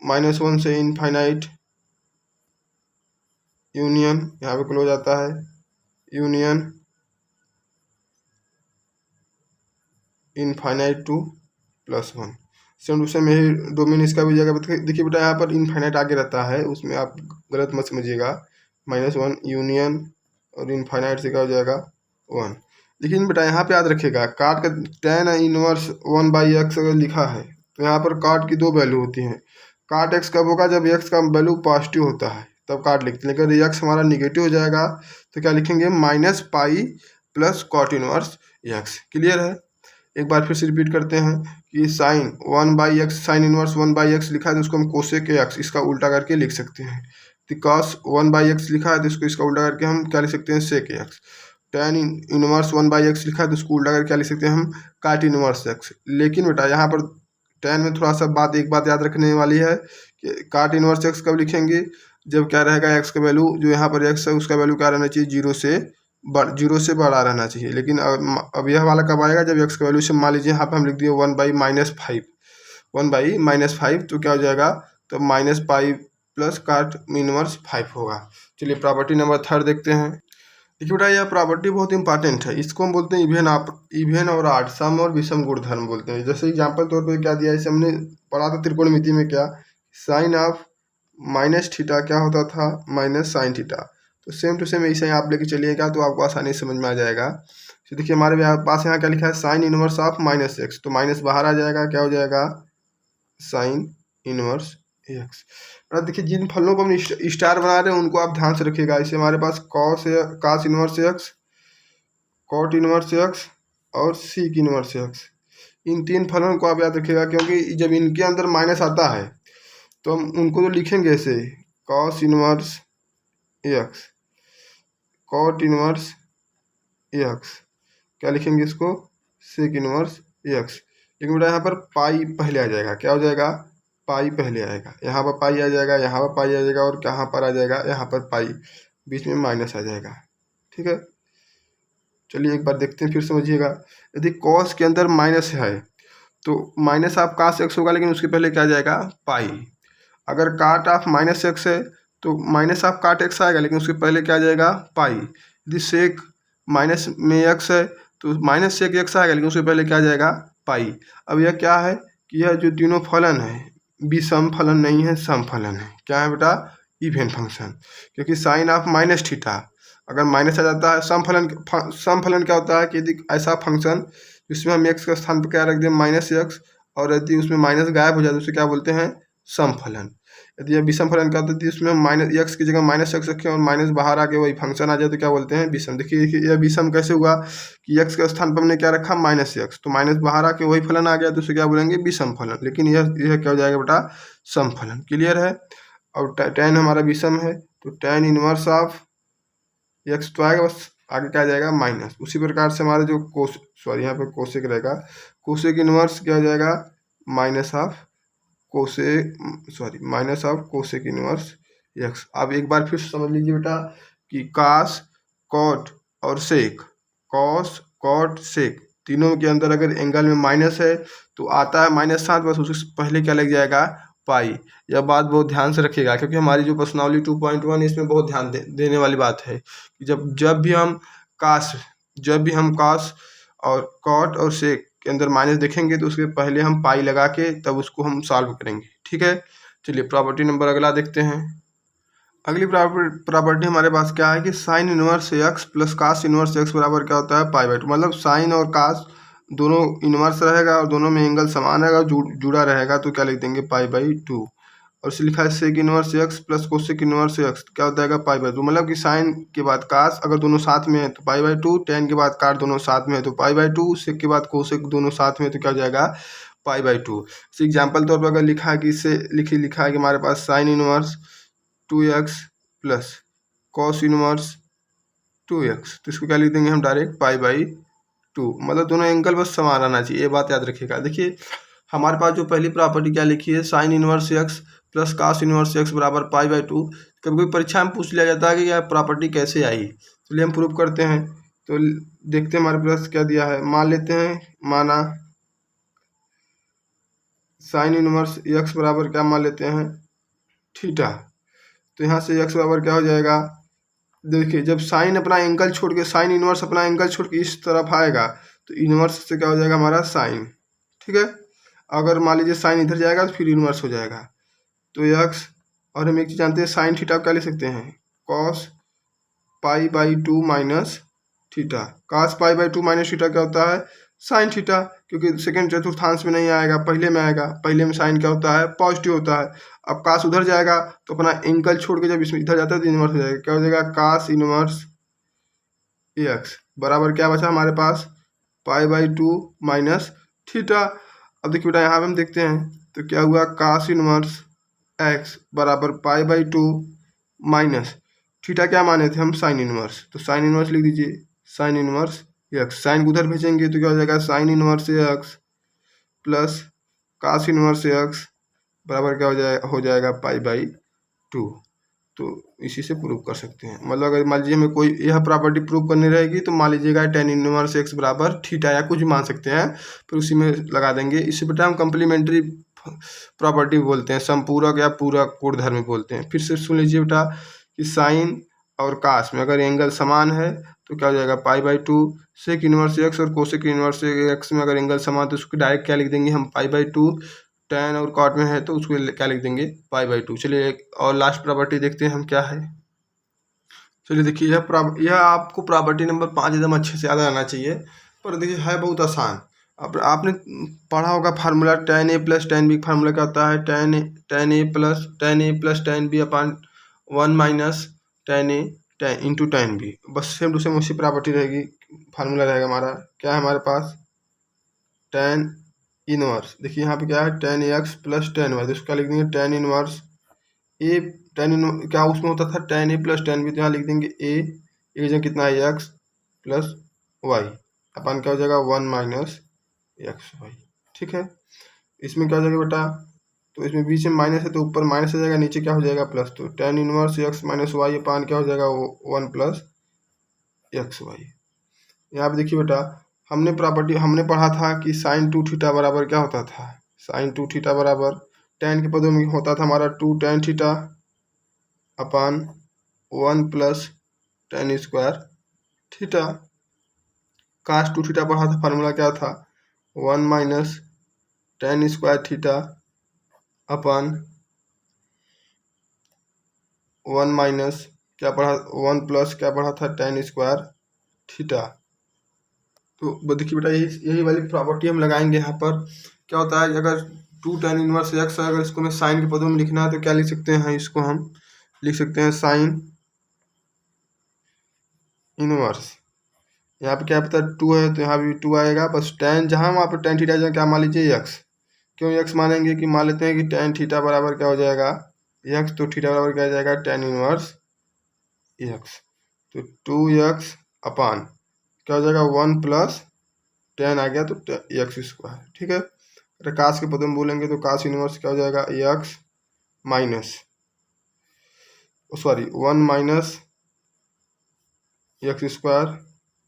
Speaker 1: -1 से इनफाइनाइट यूनियन, यहाँ पे क्लोज आता है union infinite to +1। Same to same यही डोमेन इसका भी जाएगा। देखिए बेटा यहाँ पर इनफाइनाइट आगे रहता है, उसमें आप गलत मत समझिएगा, -1 यूनियन और इनफाइनाइट से क्या हो जाएगा 1। लेकिन बेटा यहाँ पे याद रखिएगा, काट का tan इनवर्स 1/x अगर लिखा है तो यहाँ पर काट की 2 वैल्यू होती हैं। काट x कब होगा, जब x का वैल्यू पॉजिटिव होता है तब काट लिखते हैं, लेकिन x हमारा निगेटिव हो जाएगा तो क्या लिखेंगे, -pi plus cot inverse x। Clear है। एक बार फिर से रिपीट करते हैं कि sign 1/x, sine inverse 1/x लिखा है तो उसको हम कोसेक x इसका उल्टा करके लिख सकते हैं। तो कॉस 1/x लिखा है तो इसको इसका उल्टा करके हम क्या लिख सकते हैं, सेक x। tan इनवर्स 1/x लिखा है तो उसको उल्टा करके क्या लिख सकते हैं हम, काट इनवर्स x। लेकिन बेटा यहाँ पर tan में थोड़ा सा एक बात याद रखने वाली है कि काट इनवर्स x कब लिखेंगे, जब क्या रहेगा x का वैल्यू, जो यहाँ पर x है उसका वैल्यू क्या रहना चाहिए, 0 से बड़ा रहना चाहिए। लेकिन अब यह वाला कब आएगा, जब x का वैल्यू से मान लीजिए यहाँ पे हम लिख दिए 1/-5, 1/-5 तो क्या हो जाएगा, तो -पाई प्लस काट इनवर्स 5 होगा। चलिए प्रॉपर्टी नंबर 3 देखते हैं। देखिए बेटा यह प्रॉपर्टी बहुत इंपॉर्टेंट है, इसको हम बोलते हैं इवेन और ऑड, सम और विषम गुणधर्म बोलते हैं। जैसे एग्जाम्पल तौर पर क्या दिया, इसे हमने पढ़ा था त्रिकोणमिति में, क्या साइन ऑफ -θ क्या होता था, -sin θ। तो सेम टू सेम ऐसे ही आप लेके चलिएगा तो आपको आसानी से समझ में आ जाएगा। तो देखिए हमारे पास यहाँ क्या लिखा है, साइन इनवर्स ऑफ -x, तो माइनस बाहर आ जाएगा, क्या हो जाएगा, साइन इनवर्स x। और देखिए जिन फलों को हम स्टार बना रहे हैं उनको आप ध्यान से रखिएगा। इसे हमारे पास cos inverse x, cot inverse x और सीक इनवर्स x, इन 3 फलों को आप याद रखिएगा, क्योंकि जब इनके अंदर माइनस आता है तो हम उनको तो लिखेंगे ऐसे, cos inverse x, cot inverse x, क्या लिखेंगे इसको, सेक इनवर्स x। लेकिन बेटा यहाँ पर पाई पहले आ जाएगा, क्या हो जाएगा, पाई पहले आएगा, यहाँ पर पाई आ जाएगा, यहाँ पर पाई आ जाएगा और कहाँ पर आ जाएगा, यहाँ पर पाई, बीच में माइनस आ जाएगा। ठीक है, चलिए एक बार देखते हैं, फिर समझिएगा। यदि कॉस के अंदर माइनस है तो माइनस ऑफ कास एक्स होगा, लेकिन उसके पहले क्या आ जाएगा, पाई। अगर काट ऑफ -x है तो माइनस ऑफ काट x आएगा, लेकिन उसके पहले क्या आ जाएगा, पाई। यदि सेक माइनस में x है तो माइनस सेक x आएगा, लेकिन उसके पहले क्या आ जाएगा, पाई। अब यह क्या है कि यह जो तीनों फलन है विषम फलन नहीं है, सम फलन है। क्या है बेटा, इवेन फंक्शन, क्योंकि साइन ऑफ -θ अगर माइनस आ जाता है, सम फलन क्या होता है कि यदि ऐसा फंक्शन जिसमें हम x के स्थान पर क्या रख दें, -x, और यदि उसमें माइनस गायब हो जाए तो उसे क्या बोलते हैं, सम फलन। यदि यह विषम फलन का होता है, उसमें -x की जगह -x रखें और माइनस बाहर आके वही फंक्शन आ जाए तो क्या बोलते हैं, विषम। देखिए यह विषम कैसे हुआ कि x के स्थान पर हमने क्या रखा, -x, तो माइनस बाहर आके वही फलन आ गया तो उसे क्या बोलेंगे, विषम फलन। लेकिन यह क्या हो जाएगा बेटा, सम फलन। क्लियर है। और tan हमारा विषम है तो tan इनवर्स ऑफ x तो आएगा, बस आगे क्या आ जाएगा, माइनस। उसी प्रकार से हमारा जो यहाँ पे कोसेक रहेगा, कोसेक इनवर्स क्या हो जाएगा, minus of cosec inverse x। अब एक बार फिर समझ लीजिए बेटा कि कास, कॉट और सेक कॉस कॉट सेक, तीनों के अंदर अगर एंगल में माइनस है तो आता है -7, बस उससे पहले क्या लग जाएगा पाई। यह बात बहुत ध्यान से रखिएगा क्योंकि हमारी जो प्रश्नावली 2.1 इसमें बहुत ध्यान देने वाली बात है कि जब भी हम कास और कॉट और सेक के अंदर माइनस देखेंगे तो उसके पहले हम पाई लगा के तब उसको हम सॉल्व करेंगे। ठीक है, चलिए प्रॉपर्टी नंबर अगला देखते हैं। अगली प्रॉपर्टी हमारे पास क्या है कि sine inverse x plus cos inverse x बराबर क्या होता है पाई/2। मतलब साइन और कास दोनों इनवर्स रहेगा और दोनों में एंगल समान रहेगा, जुड़ा रहेगा, तो क्या लिख देंगे पाई/2। और इसे लिखा है sec inverse x plus cosec inverse x क्या होता है पाई/2। मतलब कि साइन के बाद कास अगर दोनों साथ में है तो पाई/2, टेन के बाद काट दोनों साथ में है तो पाई/2, सेक के बाद कोसेक दोनों साथ में है तो क्या हो जाएगा पाई/2। इस एग्जाम्पल तौर पर अगर लिखा है कि इससे लिखा है कि हमारे पास sine inverse 2x plus cos inverse 2x, तो इसको क्या लिख देंगे हम डायरेक्ट पाई/2। मतलब दोनों एंगल बस समान रहना चाहिए, ये बात याद रखिएगा। देखिए हमारे पास जो पहली प्रॉपर्टी क्या लिखी है sine inverse x plus cos inverse x बराबर पाई/2। कभी कोई परीक्षा में पूछ लिया जाता है कि यह प्रॉपर्टी कैसे आई, चलिए हम प्रूव करते हैं। तो देखते हैं हमारे पास क्या दिया है। मान लेते हैं, माना साइन इनवर्स एक्स बराबर क्या मान लेते हैं थीटा। तो यहाँ से एक्स बराबर क्या हो जाएगा, देखिए जब साइन अपना एंगल छोड़ के साइन इनवर्स अपना एंगल छोड़ के इस तरफ आएगा तो इनवर्स से क्या हो जाएगा हमारा साइन। ठीक है, अगर मान लीजिए साइन इधर जाएगा तो फिर इनवर्स हो जाएगा तो एक्स। और हम एक चीज़ जानते हैं साइन थीटा क्या लिख सकते हैं कॉस पाई/2 माइनस थीटा। कॉस पाई/2 माइनस थीटा क्या होता है साइन थीटा, क्योंकि सेकंड चतुर्थांश में नहीं आएगा, पहले में आएगा। पहले में साइन क्या होता है पॉजिटिव होता है। अब कास उधर जाएगा तो अपना एंगल छोड़ के जब इसमें इधर जाता है तो इनवर्स हो जाएगा। क्या हो जाएगा कास इनवर्स एक्स बराबर क्या बचा हमारे पास पाई/2 माइनस थीटा। अब देखिए बेटा यहाँ पे हम देखते हैं तो क्या हुआ कास इनवर्स एक्स बराबर पाई/2 माइनस थीटा क्या माने थे हम साइन इनवर्स, तो साइन इनवर्स लिख दीजिए साइन इनवर्स एक्स। साइन को उधर भेजेंगे तो क्या हो जाएगा sine inverse x plus cos inverse x बराबर क्या हो जाएगा पाई/2। तो इसी से प्रूव कर सकते हैं। मतलब अगर मान लीजिए हमें कोई यह प्रॉपर्टी प्रूव करनी रहेगी तो मान लीजिएगा टेन इनवर्स एक्स बराबर थीटा या कुछ भी मान सकते हैं, फिर उसी में लगा देंगे। इसे बेटा हम कंप्लीमेंट्री प्रॉपर्टी बोलते हैं, संपूरक या पूरक गुणधर्म बोलते हैं। फिर से सुन लीजिए बेटा कि साइन और कास में अगर एंगल समान है तो क्या हो जाएगा पाई/2। सेक इनवर्स एक्स और कोसेक इनवर्स एक्स में अगर एंगल समान तो उसको डायरेक्ट क्या लिख देंगे हम पाई/2। टेन और कॉट में है तो उसको क्या लिख देंगे पाई/2। चलिए एक और लास्ट प्रॉपर्टी देखते हैं हम क्या है। चलिए देखिए यह आपको प्रॉपर्टी नंबर 5 एकदम अच्छे से याद आना चाहिए, पर देखिए है बहुत आसान। अब आपने पढ़ा होगा formula tan a plus tan b। Formula क्या होता है tan a plus tan b upon 1 minus tan a into tan b। बस सेम टू सेम उसी प्रॉपर्टी रहेगी, फार्मूला रहेगा हमारा। क्या है हमारे पास tan इनवर्स, देखिए यहाँ पे क्या है tan x plus tan y, तो इसका लिख देंगे tan इनवर्स ए। क्या उसमें होता था tan a plus tan b, तो यहाँ लिख देंगे ए जगह कितना है x प्लस वाई अपन क्या हो जाएगा 1 माइनस एक्स वाई। ठीक है, इसमें क्या हो जाएगा बेटा, तो इसमें बीच में माइनस है तो ऊपर माइनस हो जाएगा, नीचे क्या हो जाएगा प्लस। तो tan inverse x minus y upon क्या हो जाएगा 1 प्लस एक्स वाई। यहाँ पे देखिए बेटा हमने पढ़ा था कि साइन 2 थीटा बराबर क्या होता था, साइन 2 थीटा बराबर tan के पदों में होता था हमारा 2 tan theta upon 1 plus tan square theta. Cos 2 theta पढ़ा था, फार्मूला क्या था 1 minus tan square theta upon 1 minus क्या पढ़ा 1 प्लस क्या पढ़ा था tan स्क्वायर थीटा। तो देखिए बेटा यही वाली प्रॉपर्टी हम लगाएंगे यहाँ पर। क्या होता है अगर 2 tan इनवर्स एक्स अगर इसको हमें साइन के पदों में लिखना है तो क्या लिख सकते हैं, इसको हम लिख सकते हैं साइन इनवर्स। यहाँ पे क्या पता 2 है तो यहाँ भी 2 आएगा, बस tan जहाँ वहाँ पे tan थीटा जहाँ क्या मान लीजिए एक्स। क्यों एक्स मानेंगे कि मान लेते हैं कि tan थीटा बराबर क्या हो जाएगा एक्स, तो थीटा बराबर क्या हो जाएगा tan इनवर्स एक्स। तो 2x अपान क्या हो जाएगा 1 प्लस tan आ गया तो एक्स स्क्वायर। ठीक है, अगर कास के पदों में बोलेंगे तो कास इनवर्स क्या हो जाएगा x minus 1 minus x square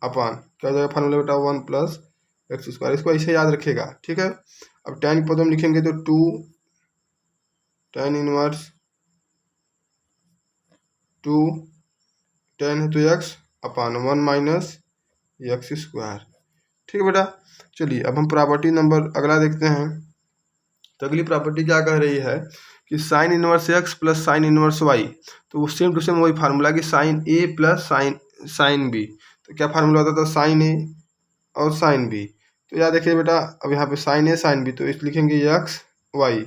Speaker 1: upon क्या हो जाएगा फार्मूला बेटा 1+x²। इसको ऐसे याद रखिएगा, ठीक है। अब tan के पदों में लिखेंगे तो 2 tan इनवर्स 2 tan है तो x अपान 1 - x²। ठीक है बेटा। चलिए अब हम प्रॉपर्टी नंबर अगला देखते हैं। तो अगली प्रॉपर्टी क्या कह रही है कि sine inverse x plus sine inverse y, तो सेम टू सेम वही फार्मूला कि sine a plus sine b। तो क्या फार्मूला होता था साइन a और साइन b। तो याद रखिए बेटा, अब यहाँ पे साइन a साइन b, तो इस लिखेंगे x y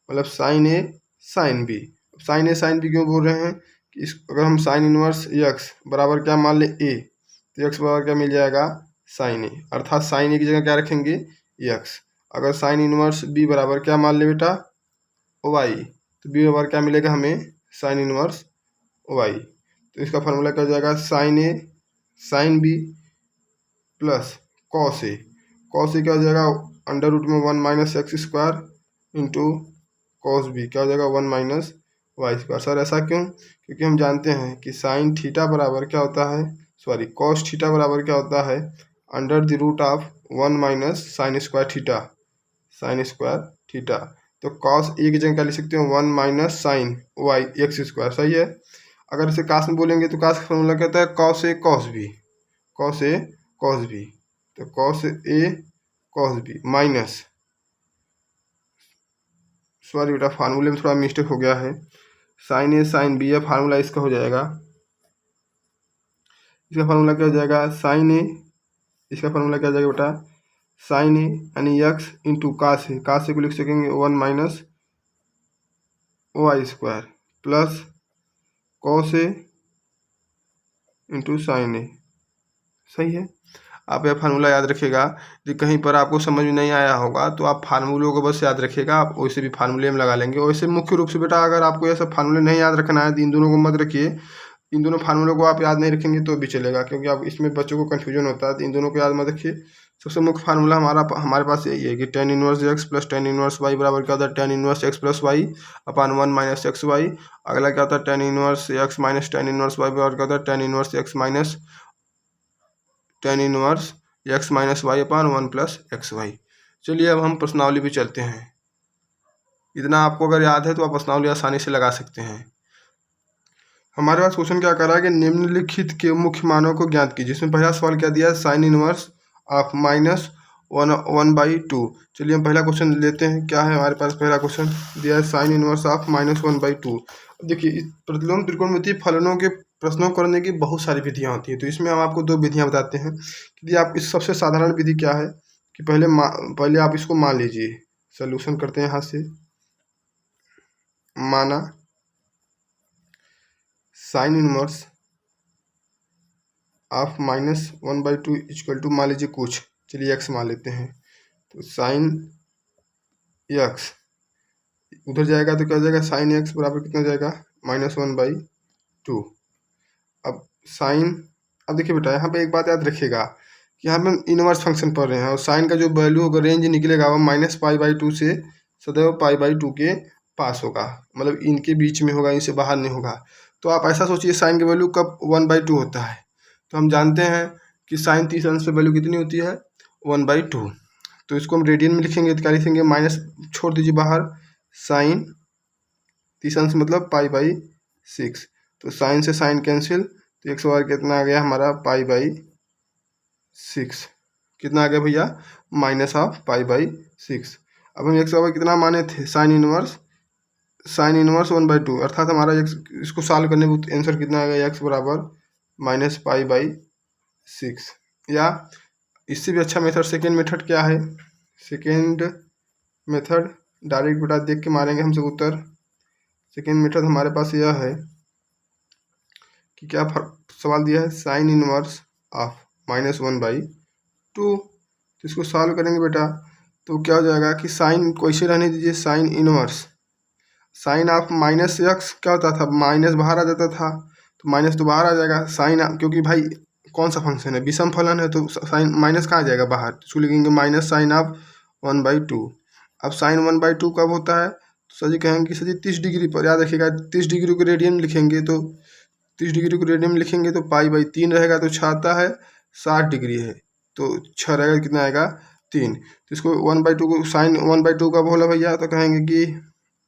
Speaker 1: मतलब sine a sine b। Sine a sine b क्यों बोल रहे हैं कि इस अगर हम साइन इनवर्स x बराबर क्या मान लें a, तो x बराबर क्या मिल जाएगा साइन a, अर्थात साइन a की जगह क्या रखेंगे x। अगर साइन इनवर्स b बराबर क्या मान ले बेटा y, तो b बराबर क्या मिलेगा हमें साइन इनवर्स y। तो इसका फार्मूला क्या हो जाएगा sine a sine b plus cos a. Cos a क्या हो जाएगा अंडर रूट में 1 - x² इंटू कॉस बी क्या हो जाएगा 1 - y²। सर ऐसा क्यों? क्योंकि हम जानते हैं कि साइन थीटा बराबर क्या होता है, सॉरी कॉस थीटा बराबर क्या होता है under the root of 1 - sin² theta, sin² theta. तो कॉस ए की जगह क्या लिख सकते हो 1 - sin y x², सही है। अगर इसे कास में बोलेंगे तो कास का फॉर्मूला क्या होता है cos a cos B, cos a cos B. तो cos a cos B minus, sorry बेटा फार्मूले में थोड़ा मिस्टेक हो गया है, साइन ए साइन बी है फार्मूला इसका हो जाएगा, इसका फार्मूला क्या हो जाएगा साइन ए, इसका फार्मूला क्या हो जाएगा बेटा साइन ए यानी एक्स इंटू कास ए, कास ए को लिख सकेंगे 1 - y² प्लस कॉस ए इंटू साइन ए, सही है। आप यह फार्मूला याद रखिएगा। यदि कहीं पर आपको समझ में नहीं आया होगा तो आप फार्मूलों को बस याद रखिएगा, आप वैसे भी फार्मूले में लगा लेंगे। वैसे मुख्य रूप से बेटा अगर आपको ये सब फार्मूले नहीं याद रखना है तो इन दोनों को मत रखिए, इन दोनों फार्मूलों को आप याद नहीं रखेंगे तो भी चलेगा, क्योंकि आप इसमें बच्चों को कन्फ्यूजन होता है, तो इन दोनों को याद मत रखिए। सबसे मुख्य फार्मूला हमारे पास यही है कि tan inverse x plus tan inverse y बराबर क्या होता है tan inverse x plus y upon 1 - xy। अगला क्या होता है tan inverse x minus tan inverse y बराबर क्या होता है tan inverse x minus tan inverse x minus y upon 1+xy। चलिए अब हम प्रश्नावली पे चलते हैं। इतना आपको अगर याद है तो आप प्रश्नावली आसानी से लगा सकते हैं। हमारे पास क्वेश्चन क्या कर रहा है कि निम्नलिखित के मुख्य मानों को ज्ञात कीजिए। जिसमें पहला सवाल क्या दिया है साइन इनवर्स ऑफ -1/2। चलिए हम पहला क्वेश्चन लेते हैं। क्या है हमारे पास पहला क्वेश्चन दिया है साइन इनवर्स ऑफ -1/2। देखिए इस प्रतिलोम त्रिकोणमितीय फलनों के प्रश्नों को करने की बहुत सारी विधियां होती हैं, तो इसमें हम आपको दो विधियां बताते हैं। यदि आप इस सबसे साधारण विधि क्या है कि पहले आप इसको मान लीजिए। सोल्यूशन करते हैं यहाँ से। माना sine inverse of -1/2 equal to मान लीजिए कुछ, चलिए एक्स मान लेते हैं। तो साइन एक्स उधर जाएगा तो क्या हो जाएगा साइन एक्स बराबर कितना हो जाएगा -1/2। अब साइन, अब देखिए बेटा यहाँ पे एक बात याद रखिएगा कि यहाँ पे हम इनवर्स फंक्शन पढ़ रहे हैं और साइन का जो वैल्यू होगा रेंज निकलेगा वो -π/2 से सदैव π/2 के पास होगा, मतलब इनके बीच में होगा, इनसे बाहर नहीं होगा। तो आप ऐसा सोचिए साइन की वैल्यू कब 1/2 होता है, तो हम जानते हैं कि साइन 30 अंश पे वैल्यू कितनी होती है 1/2। तो इसको हम रेडियन में लिखेंगे तो क्या लिखेंगे माइनस छोड़ दीजिए बाहर, साइन 30 अंश मतलब π/6। तो साइन से साइन कैंसिल, तो एक्स बार कितना आ गया हमारा π/6, कितना आ गया भैया -π/6। अब हम एक्स बार कितना माने थे साइन इनवर्स 1/2, अर्थात हमारा इसको सॉल्व करने पर आंसर कितना आ गया एक्स बराबर -π/6। या इससे भी अच्छा मेथड सेकेंड मेथड क्या है, सेकेंड मेथड डायरेक्ट बेटा देख के मारेंगे हमसे उत्तर। सेकेंड मेथड हमारे पास यह है कि क्या सवाल दिया है साइन इनवर्स ऑफ -1/2, तो इसको सॉल्व करेंगे बेटा तो क्या हो जाएगा कि साइन को ऐसे रहने दीजिए, sine inverse sine of -x क्या होता था माइनस बाहर आ जाता था, तो माइनस तो बाहर आ जाएगा साइन, क्योंकि भाई कौन सा फंक्शन है विषम फलन है तो साइन माइनस कहाँ आ जाएगा बाहर, तो इसको लिखेंगे माइनस साइन ऑफ 1/2। अब साइन 1/2 कब होता है तो सर जी कहेंगे कि सर जी 30 डिग्री पर, याद रखिएगा 30 डिग्री को रेडियन लिखेंगे तो 30 डिग्री को रेडियन में लिखेंगे तो π/3 रहेगा, तो छाता है 60 डिग्री है, तो 6 रहेगा, कितना आएगा 3। तो इसको 1/2 को साइन 1/2 का बोला भैया, तो कहेंगे कि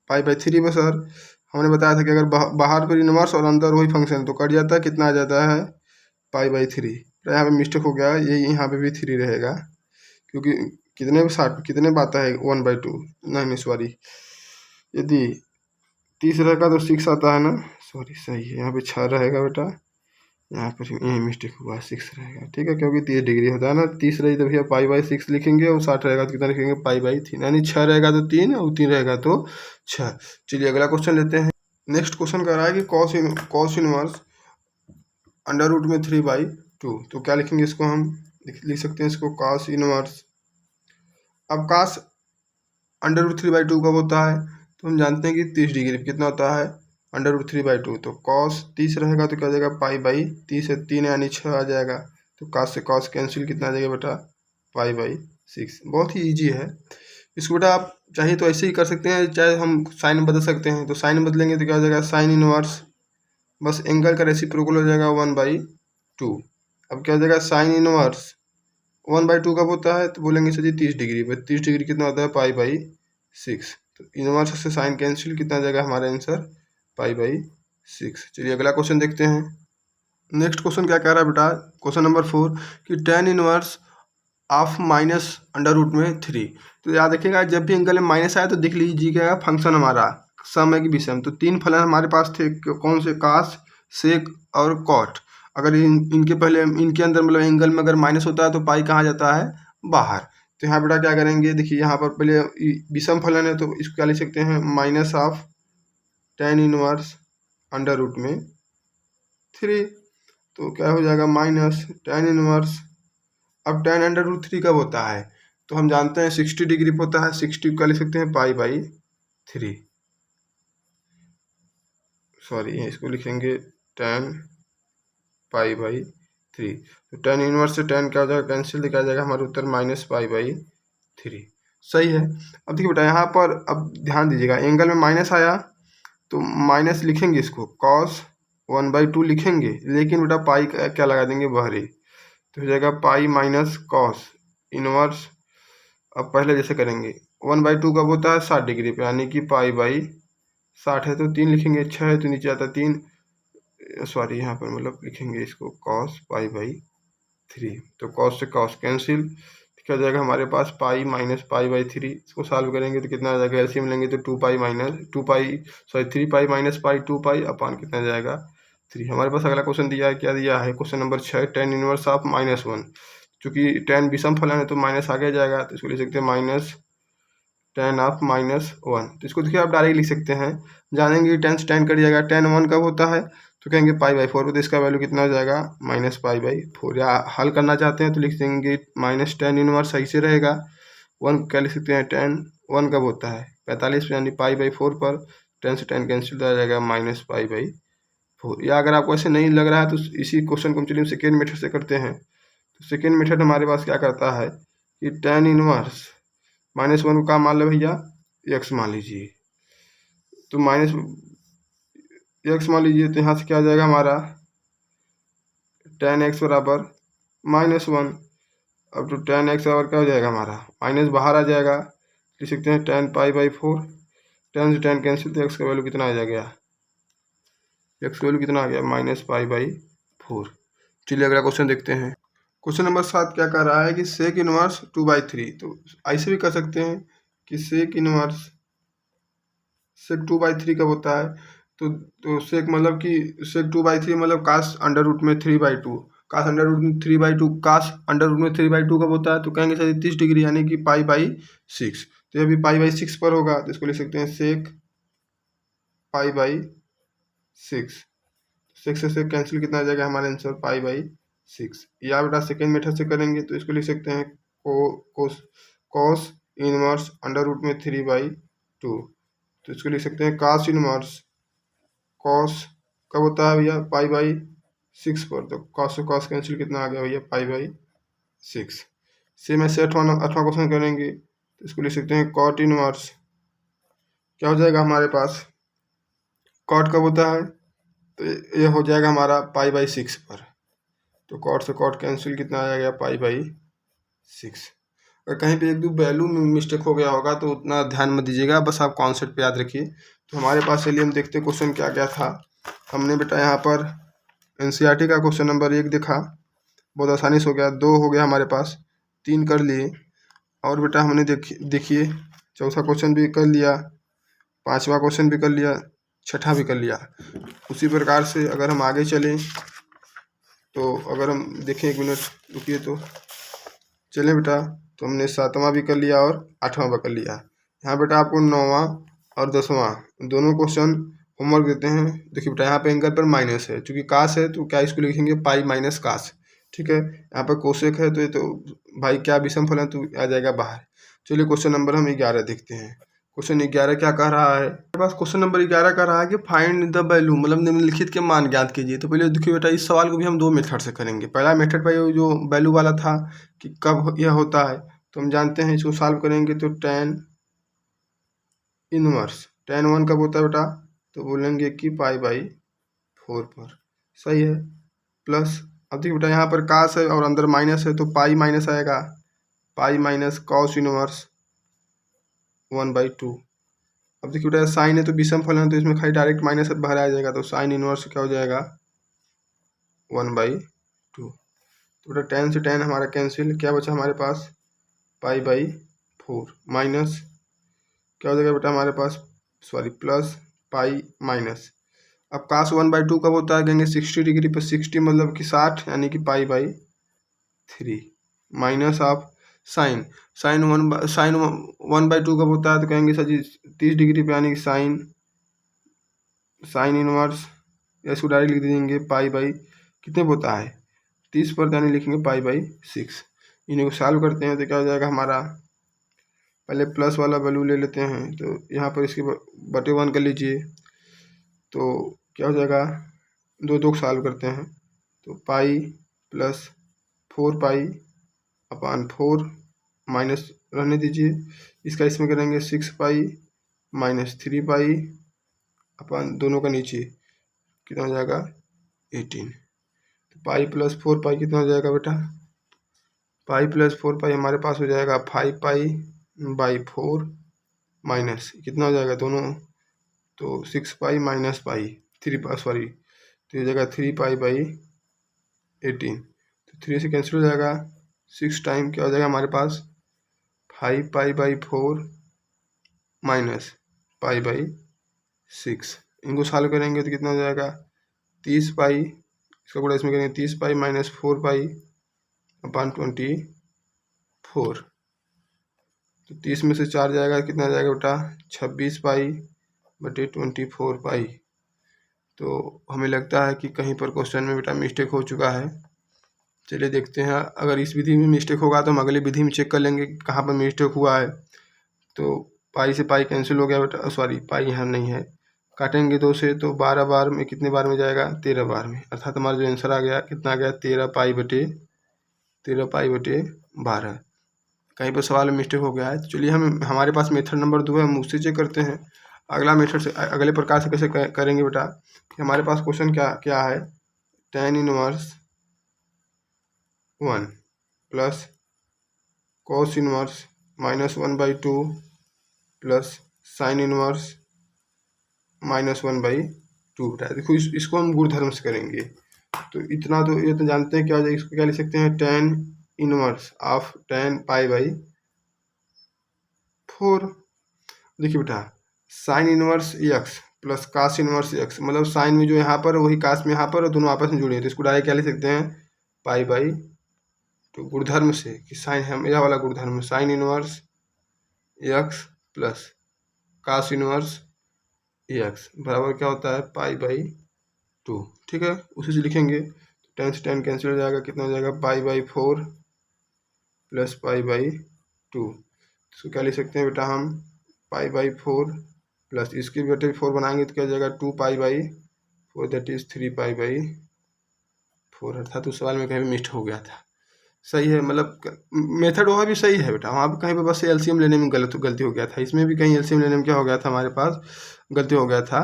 Speaker 1: पाई/3 बस। सर हमने बताया था कि अगर बाहर पर इनवर्स और अंदर वही फंक्शन तो कट जाता है, कितना आ जाता है पाई/3। तो यहाँ पे मिस्टेक हो गया, ये यहाँ पे भी 3 रहेगा, क्योंकि कितने में आता है 1/2, नहीं सॉरी, यदि 30 रहेगा तो 6 आता है ना, सॉरी सही है, यहाँ पे 6 रहेगा बेटा, यहाँ पर यही मिस्टेक हुआ, 6 रहेगा, ठीक है, क्योंकि 30 डिग्री होता है ना, 30 रही तो भैया पाई/6 लिखेंगे, और 60 रहेगा तो कितना लिखेंगे पाई/3, यानी 6 रहेगा तो 3 और 3 रहेगा तो 6। चलिए अगला क्वेश्चन लेते हैं। नेक्स्ट क्वेश्चन कह रहा है कि कॉस इनवर्स √3/2, तो क्या लिखेंगे इसको, हम लिख सकते हैं इसको कॉस इनवर्स। अब कॉस √3/2 कब होता है, तो हम जानते हैं कि 30 डिग्री कितना होता है √3/2, तो कॉस 30 रहेगा तो क्या आ जाएगा पाई/30 है, 3 यानी 6 आ जाएगा, तो कॉस से कॉस कैंसिल, कितना आ जाएगा बेटा पाई/6। बहुत ही ईजी है इसको बेटा, आप चाहिए तो ऐसे ही कर सकते हैं, चाहे हम साइन बदल सकते हैं, तो साइन बदलेंगे तो क्या हो जाएगा साइन इनवर्स, बस एंगल का रेसिप्रोकल हो जाएगा 1/2। अब क्या हो जाएगा साइन इनवर्स 1/2 कब होता है, तो बोलेंगे सर जी 30 डिग्री पर, 30 डिग्री कितना होता है पाई/6, तो इनवर्स से साइन कैंसिल, कितना आ जाएगा हमारा आंसर पाई/6। चलिए अगला क्वेश्चन देखते हैं। नेक्स्ट क्वेश्चन क्या कह रहा है बेटा, क्वेश्चन नंबर 4 कि tan इनवर्स ऑफ -√3। तो याद रखिएगा, जब भी एंगल में माइनस आया तो देख लीजिएगा फंक्शन हमारा सम है कि विषम, तो 3 फलन हमारे पास थे, कौन से, कास, सेक और कॉट। अगर इनके पहले इनके अंदर मतलब एंगल में अगर माइनस होता है तो पाई कहाँ जाता है बाहर। तो यहाँ बेटा क्या करेंगे, देखिए यहाँ पर पहले विषम फलन है, तो इसको क्या लिख सकते हैं माइनस ऑफ tan इनवर्स √3, तो क्या हो जाएगा माइनस tan इनवर्स। अब tan √3 कब होता है, तो हम जानते हैं 60 डिग्री पर होता है, 60 का लिख सकते हैं पाई/3, सॉरी इसको लिखेंगे tan पाई/3, तो tan इनवर्स से tan क्या हो जाएगा कैंसिल, दिखाया जाएगा हमारा उत्तर -पाई/3। सही है। अब देखिए बेटा यहाँ पर अब ध्यान दीजिएगा, एंगल में माइनस आया तो माइनस लिखेंगे, इसको cos 1/2 लिखेंगे, लेकिन बेटा पाई क्या लगा देंगे बहरे, तो हो जाएगा पाई माइनस कॉस इनवर्स। अब पहले जैसे करेंगे 1/2 कब होता है 60 डिग्री पे, यानी कि पाई/60 है तो 3 लिखेंगे, 6 है तो नीचे आता 3, सॉरी यहाँ पर मतलब लिखेंगे इसको कॉस पाई/3, तो कॉस से कॉस कैंसिल, क्या हो जाएगा हमारे पास पाई माइनस पाई/3। इसको सॉल्व करेंगे तो कितना आ जाएगा, एलसीएम लेंगे तो 3 पाई माइनस पाई 2 पाई अपान कितना जाएगा 3। हमारे पास अगला क्वेश्चन दिया है, क्या दिया है question number 6 tan inverse of -1। चूंकि tan विषम फलन है तो माइनस आगे जाएगा, तो इसको लिख सकते हैं माइनस tan ऑफ -1। तो इसको देखिए आप डायरेक्ट लिख सकते हैं, जानेंगे कि tan से tan कट जाएगा, tan 1 कब होता है तो कहेंगे पाई/4, तो इसका वैल्यू कितना हो जाएगा -पाई/4। या हल करना चाहते हैं तो लिख देंगे माइनस tan इनवर्स, सही से रहेगा। 1 क्या लिख सकते हैं, tan 1 कब होता है 45 यानी पाई/4 पर, tan से tan कैंसिल हो जाएगा -पाई/4। या अगर आपको ऐसे नहीं लग रहा है तो इसी क्वेश्चन को हम चलिए सेकेंड मेथड से करते हैं। तो सेकेंड मेथड हमारे पास क्या करता है कि tan इनवर्स -1 को क्या मान लो भैया x मान लीजिए, तो -x मान लीजिए, तो यहाँ से क्या आ जाएगा हमारा tan x बराबर -1। अब तो tan x बराबर क्या हो जाएगा हमारा, माइनस बाहर आ जाएगा, लिख सकते हैं tan पाई/4, tan से tan कैंसिल, तो x का वैल्यू कितना आ जाएगा, x का वैल्यू कितना आ गया -पाई/4। चलिए अगला क्वेश्चन देखते हैं। क्वेश्चन नंबर 7 क्या कह रहा है कि सेक इनवर्स 2/3। तो ऐसे भी कर सकते हैं कि सेक 2/3 कब होता है, तो सेक मतलब कि सेक 2/3 मतलब कास √3/2, कास √3/2 कब होता है, तो कहेंगे सर 30 डिग्री यानी कि पाई/6। तो ये भी पाई/6 पर होगा, तो इसको लिख सकते हैं सेक पाई/6। 6 से सेक कैंसिल, कितना आ जाएगा हमारा आंसर पाई/6। या बेटा सेकेंड मेथड से करेंगे तो इसको लिख सकते हैं कॉस इनवर्स √3/2, तो इसको लिख सकते हैं कास इनवर्स, कॉस कब होता है भैया पाई/6 पर, तो कॉस से कॉस कैंसिल, कितना आ गया भैया पाई/6। सेम ऐसे अठवां क्वेश्चन करेंगे तो इसको लिख सकते हैं कॉट इनवर्स, क्या हो जाएगा हमारे पास, कॉट कब होता है तो ये हो जाएगा हमारा पाई/6 पर, तो कॉट से कॉट कैंसिल, कितना आ गया पाई बाई 6। अगर कहीं पे एक दो वैल्यू में मिस्टेक हो गया होगा तो उतना ध्यान मत दीजिएगा, बस आप कॉन्सेप्ट पे याद रखिए। तो हमारे पास चलिए हम देखते क्वेश्चन क्या क्या था। हमने बेटा यहाँ पर एनसीईआरटी का क्वेश्चन नंबर 1 देखा, बहुत आसानी से हो गया। 2 हो गया हमारे पास, 3 कर लिए। और बेटा हमने देखिए चौथा क्वेश्चन भी कर लिया, 5वां क्वेश्चन भी कर लिया, 6ठा भी कर लिया। उसी प्रकार से अगर हम आगे चलें तो अगर हम देखें, 1 मिनट रुकिए तो चलें बेटा। तो हमने 7वां भी कर लिया और 8वां भी कर लिया। यहाँ बेटा आपको 9वां और 10वां दोनों क्वेश्चन होमवर्क देते हैं। देखिए बेटा यहाँ पे एंगल पर माइनस है, चूँकि कास है तो क्या इसको लिखेंगे पाई माइनस कास, ठीक है। यहाँ पर कोसेक है तो ये तो भाई क्या विषमफल है तो आ जाएगा बाहर। चलिए क्वेश्चन नंबर हम 11 देखते हैं। क्वेश्चन 11 क्या कह रहा है, मेरे पास क्वेश्चन नंबर 11 कह रहा है कि फाइंड द वैल्यू, मतलब निम्नलिखित के मान ज्ञात कीजिए। तो पहले देखिए बेटा इस सवाल को भी हम 2 मेथड से करेंगे। पहला मेथड भाई जो वैल्यू वाला था कि कब यह होता है, तो हम जानते हैं इसको सॉल्व करेंगे तो tan इनवर्स tan 1 कब होता है बेटा, तो बोलेंगे कि पाई बाई 4 पर, सही है। प्लस अब देखिए बेटा यहाँ पर कास है और अंदर माइनस है तो पाई माइनस आएगा, पाई माइनस कॉस इनवर्स 1/2। अब देखिए बेटा साइन है तो विषमफल है तो इसमें खाली डायरेक्ट माइनस बाहर आ जाएगा, तो साइन इनवर्स क्या हो जाएगा 1/2। तो बेटा tan से tan हमारा कैंसिल, क्या बचा हमारे पास पाई बाई 4 माइनस क्या हो जाएगा बेटा हमारे पास, सॉरी प्लस पाई माइनस। अब कास 1/2 कब होता है, कहेंगे 60 डिग्री पर 60 मतलब कि 60, यानी कि pi by 3 minus of sine, sine 1/2 कब होता है, तो कहेंगे सर जी 30 डिग्री पे, यानी कि साइन इनवर्स, या इसको डायरेक्ट लिख देंगे पाई बाई कितने पे होता है 30 पर, यानी लिखेंगे पाई बाई 6। इन्हें को सॉल्व करते हैं तो क्या हो जाएगा हमारा, पहले प्लस वाला वैल्यू ले लेते हैं तो यहाँ पर इसके बटे 1 कर लीजिए, तो क्या हो जाएगा 2 को सॉल्व करते हैं तो पाई प्लस 4 पाई अपान 4 माइनस रहने दीजिए, इसका इसमें करेंगे 6 पाई माइनस 3 पाई अपान दोनों का नीचे कितना हो जाएगा 18। तो पाई प्लस 4 पाई कितना हो जाएगा बेटा, पाई प्लस 4 पाई हमारे पास हो जाएगा 5 पाई बाई 4 माइनस कितना हो जाएगा दोनों, तो 6 पाई माइनस पाई 3 पाई, सॉरी तो ये जाएगा 3 पाई बाई 18। तो 3 से कैंसिल हो जाएगा, 6 टाइम क्या हो जाएगा हमारे पास 5 पाई बाई 4 माइनस पाई बाई 6। इनको सॉल्व करेंगे तो कितना हो जाएगा 30 पाई, इसका गुणा इसमें करेंगे 30 पाई माइनस 4 पाई अपान 24। तो 30 में से 4 जाएगा कितना जाएगा बेटा 26 पाई बटे 24 पाई। तो हमें लगता है कि कहीं पर क्वेश्चन में बेटा मिस्टेक हो चुका है। चलिए देखते हैं, अगर इस विधि में मिस्टेक होगा तो हम अगली विधि में चेक कर लेंगे कि कहाँ पर मिस्टेक हुआ है। तो पाई से पाई कैंसिल हो गया बेटा, सॉरी पाई यहाँ नहीं है, काटेंगे 2 से तो 12 बार में कितने बार में जाएगा 13 बार में, अर्थात हमारा जो आंसर आ गया कितना आ गया 13 पाई बटे 12। कहीं पर सवाल में मिस्टेक हो गया है। तो चलिए हम हमारे पास मेथड नंबर 2 है, हम उससे चेक करते हैं। अगला मेथड से अगले प्रकार से कैसे करेंगे बेटा कि हमारे पास क्वेश्चन क्या है, tan inverse 1 plus cos inverse -1/2 plus sine inverse -1/2 बेटा। देखो इसको हम गुणधर्म से करेंगे, तो इतना तो ये तो जानते हैं क्या हो जाएगा, इसको क्या लिख सकते हैं tan inverse of tan pi by 4। देखिए बेटा sine inverse x plus cos inverse x, मतलब साइन में जो यहाँ पर वही कास में यहाँ पर और दोनों आपस में जुड़े हैं, तो इसको डायरेक्ट क्या लिख सकते हैं पाई बाई 2 गुणधर्म से, कि साइन है मेरा वाला गुणधर्म sine inverse x plus cos inverse x बराबर क्या होता है पाई बाई 2, ठीक है। उसी से लिखेंगे तो tan से tan कैंसिल हो जाएगा, कितना हो जाएगा पाई बाई 4 प्लस पाई बाई 2। इसको क्या लिख सकते हैं बेटा हम पाई बाई 4 प्लस इसके बेटे 4 बनाएंगे तो क्या हो जाएगा 2 पाई by 4, that is 3 pi by 4। अर्थात उस सवाल में कहीं भी मिस्टेक हो गया था, सही है, मतलब मेथड वहाँ भी सही है बेटा, वहाँ पर कहीं पर बस एलसीएम लेने में गलती हो गया था। इसमें भी कहीं एलसीएम लेने में क्या हो गया था हमारे पास गलती हो गया था,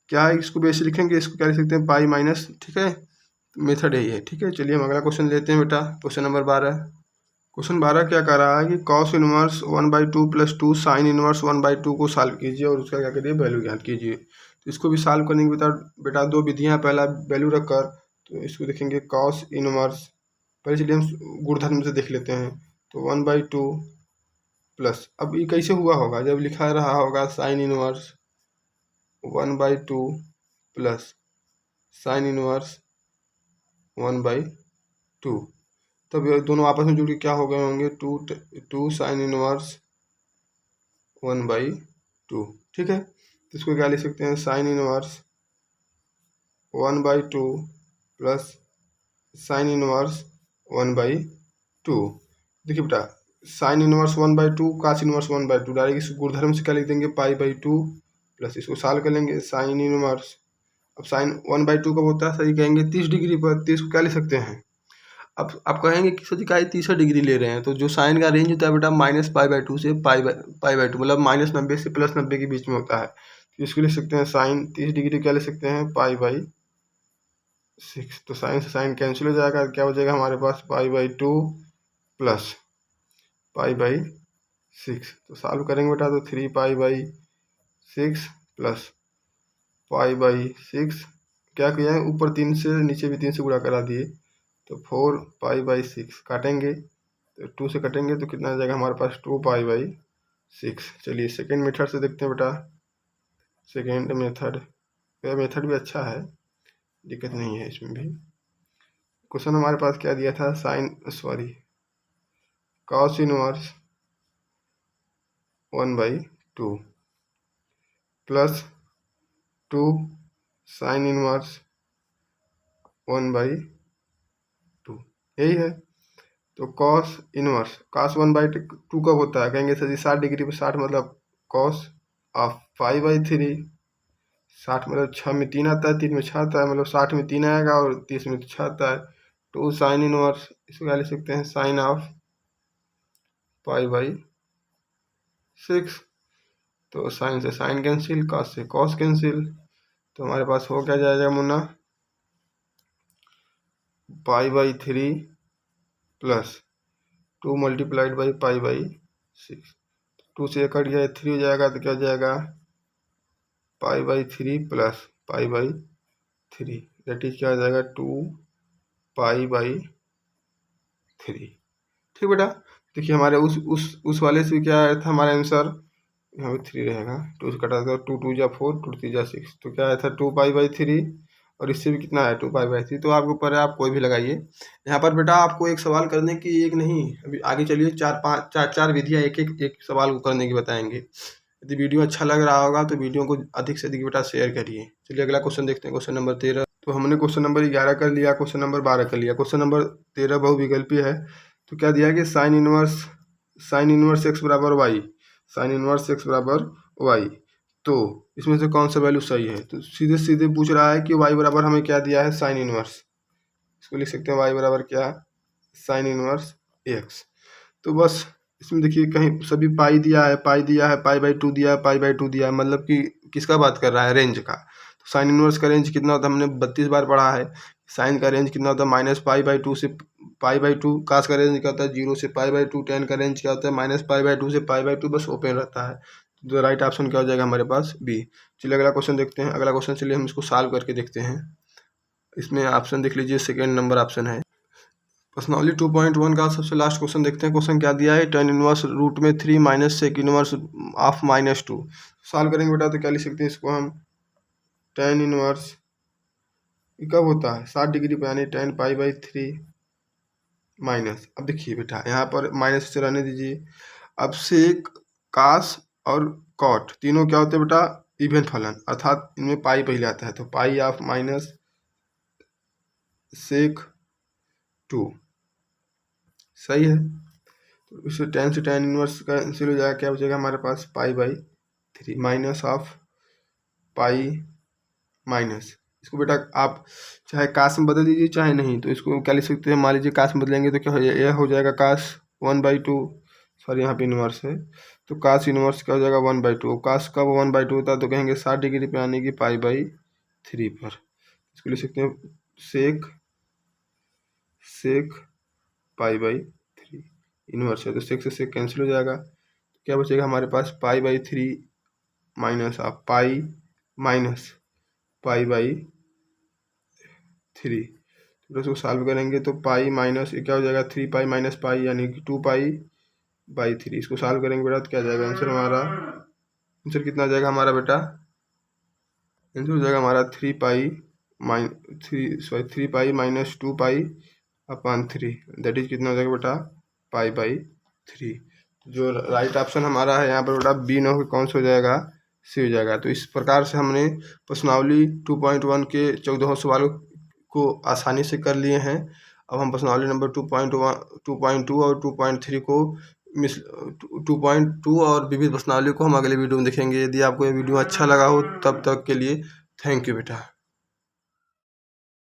Speaker 1: क्या है इसको बेस लिखेंगे, इसको क्या लिख सकते हैं पाई माइनस, ठीक है। मेथड यही है। ठीक है, चलिए हम अगला क्वेश्चन लेते हैं बेटा। Question number 12। क्वेश्चन 12 क्या कर रहा है कि कॉस इनवर्स 1/2 + 2 साइन इनवर्स 1/2 को सॉल्व कीजिए और उसका क्या करिए, वैल्यू ज्ञात कीजिए। तो इसको भी सॉल्व करने के बेटा बेटा दो विधियां, पहला वैल्यू रखकर तो इसको देखेंगे कॉस इनवर्स, पहले चलिए हम गुणधर्म से देख लेते हैं। तो 1/2 प्लस, अब ये कैसे हुआ होगा, जब लिखा रहा होगा sine inverse 1/2 plus sine inverse 1/2, तब ये दोनों आपस में जुड़ के क्या हो गए होंगे, टू साइन इनवर्स 1/2। ठीक है, तो इसको क्या लिख सकते हैं, sine inverse 1/2 plus sine inverse 1/2। देखिए बेटा, साइन इनवर्स 1/2 कास इनवर्स 1/2, डायरेक्ट इस गुणधर्म से क्या लिख देंगे, π/2 प्लस इसको सॉल्व कर लेंगे साइन इनवर्स। अब साइन 1/2 कब होता है, सही कहेंगे 30 डिग्री पर, तो इसको क्या लिख सकते हैं। अब आप कहेंगे कि सर जी का 30 डिग्री ले रहे हैं, तो जो साइन का रेंज होता है बेटा -π/2 से π/2, मतलब -90 से +90 के बीच में होता है। तो इसको लिख सकते हैं साइन 30 डिग्री क्या लिख सकते हैं, π/6। तो साइन से साइन कैंसिल हो जाएगा, क्या हो जाएगा हमारे पास π/2 प्लस π/6। तो सॉल्व करेंगे बेटा तो 3π/6 प्लस π/6, क्या किया है ऊपर 3 से नीचे भी 3 से गुणा करा दिए, तो 4π/6 काटेंगे तो 2 से कटेंगे तो कितना आ जाएगा हमारे पास 2π/6। चलिए सेकेंड मेथड से देखते हैं बेटा। सेकेंड मेथड, यह मेथड भी अच्छा है, दिक्कत नहीं है इसमें भी। क्वेश्चन हमारे पास क्या दिया था, cos inverse 1/2 plus 2 sine inverse 1/2, यही है। तो कॉस इनवर्स, cos 1/2 कब होता है, कहेंगे सर जी 60 डिग्री पर, 60 मतलब कॉस ऑफ 5/3, 60 मतलब 6 में 3 आता है, 3 में 6 आता है, मतलब 60 में 3 आएगा और 30 में 6 आता है। 2 साइन इनवर्स, इसको क्या लिख सकते हैं, साइन ऑफ π/6। तो साइन से साइन कैंसिल, कॉस से कॉस कैंसिल, तो हमारे पास हो क्या जाएगा मुन्ना, π/3 प्लस 2 मल्टीप्लाइड बाई π/6। 2 से कट गया 3 हो जाएगा, तो क्या हो जाएगा π/3 प्लस π/3, दैट इज क्या हो जाएगा 2π/3। ठीक बेटा, देखिए हमारे उस वाले से क्या आया था हमारा आंसर, यहाँ पे 3 रहेगा, 2 से कटा दो, 2 2 जा 4, 2 3 जा 6, तो क्या आया था 2π/3, और इससे भी कितना है 2π/3। तो आपके ऊपर है, आप कोई भी लगाइए। यहाँ पर बेटा आपको एक सवाल करने की, एक नहीं, अभी आगे चलिए 4 विधियाँ एक सवाल को करने की बताएंगे। यदि वीडियो अच्छा लग रहा होगा तो वीडियो को अधिक से अधिक बेटा शेयर करिए। चलिए अगला क्वेश्चन देखते हैं, क्वेश्चन नंबर 13। तो हमने क्वेश्चन नंबर 11 कर लिया, क्वेश्चन नंबर 12 कर लिया, क्वेश्चन नंबर 13 बहुविकल्पीय है। तो क्या दिया कि साइन इनवर्स x बराबर वाई, साइन इनवर्स x बराबर वाई, तो इसमें से कौन सा वैल्यू सही है। तो सीधे सीधे पूछ रहा है कि y बराबर हमें क्या दिया है, साइन इनवर्स, इसको लिख सकते हैं y बराबर क्या, साइन इनवर्स x। तो बस इसमें देखिए कहीं सभी पाई दिया है, π/2 दिया है, π/2 दिया है, मतलब कि किसका बात कर रहा है, रेंज का। तो साइन इनवर्स का रेंज कितना होता है, हमने 32 बार पढ़ा है। साइन का रेंज कितना होता है, -π/2 से π/2, कास का रेंज क्या होता है 0 से π/2, टेन का रेंज क्या होता है -π/2 से π/2, बस ओपन रहता है। तो राइट ऑप्शन क्या हो जाएगा हमारे पास, बी। चलिए अगला क्वेश्चन देखते हैं। अगला क्वेश्चन चलिए हम इसको सॉल्व करके देखते हैं। इसमें ऑप्शन देख लीजिए, सेकेंड नंबर ऑप्शन है। प्रश्नावली 2.1 का सबसे लास्ट क्वेश्चन देखते हैं। क्वेश्चन क्या दिया है, tan इनवर्स रूट में 3 minus sec inverse of -2। Solve करेंगे बेटा तो क्या लिख सकते हैं इसको हम, tan इनवर्स कब होता है 60 डिग्री पर, यानी tan π/3 माइनस, अब देखिए बेटा यहाँ पर माइनस से रहने दीजिए। अब सेक, कास और कॉट तीनों क्या होते हैं बेटा, इवन फलन, अर्थात इनमें पाई पहले आता है, तो पाई ऑफ माइनस सेक 2 सही है। तो इससे tan से tan इनवर्स कैंसिल हो जाएगा, क्या बचेगा हमारे पास π/3 माइनस ऑफ पाई माइनस, इसको बेटा आप चाहे कास में बदल दीजिए चाहे नहीं, तो इसको क्या लिख सकते हैं, मान लीजिए कास में बदलेंगे तो क्या हो जाएगा, यह हो जाएगा कास 1/2, सॉरी यहाँ पे इनवर्स है, तो कास इनवर्स क्या हो जाएगा 1/2। कास कब 1/2 होता है, तो कहेंगे 60 डिग्री पे आने की π/3 पर, इसको लिख सकते हैं सेक सेक पाई बाई 3 इनवर्स है, तो सेक से सेक कैंसिल हो जाएगा। क्या बचेगा हमारे पास pi by 3 minus pi minus pi by 3। तो इसको सॉल्व करेंगे तो पाई माइनस ये क्या हो जाएगा 3 पाई माइनस पाई यानी कि 2 पाई बाई 3। इसको सॉल्व करेंगे बेटा तो क्या जाएगा आंसर हमारा, आंसर कितना आ जाएगा हमारा बेटा, आंसर हो जाएगा हमारा 3 pi minus 2 pi upon 3, that is कितना हो जाएगा बेटा पाई बाई 3। जो राइट ऑप्शन हमारा है यहाँ पर बेटा बी न हो कौन सा हो जाएगा, सी हो जाएगा। तो इस प्रकार से हमने प्रश्नावली 2.1 के 14 सवालों को आसानी से कर लिए हैं। अब हम प्रश्नावली नंबर 2.2 और 2.3 को 2.2 और विविध प्रश्नावली को हम अगले वीडियो में देखेंगे। यदि आपको ये वीडियो अच्छा लगा हो तब तक के लिए थैंक यू बेटा।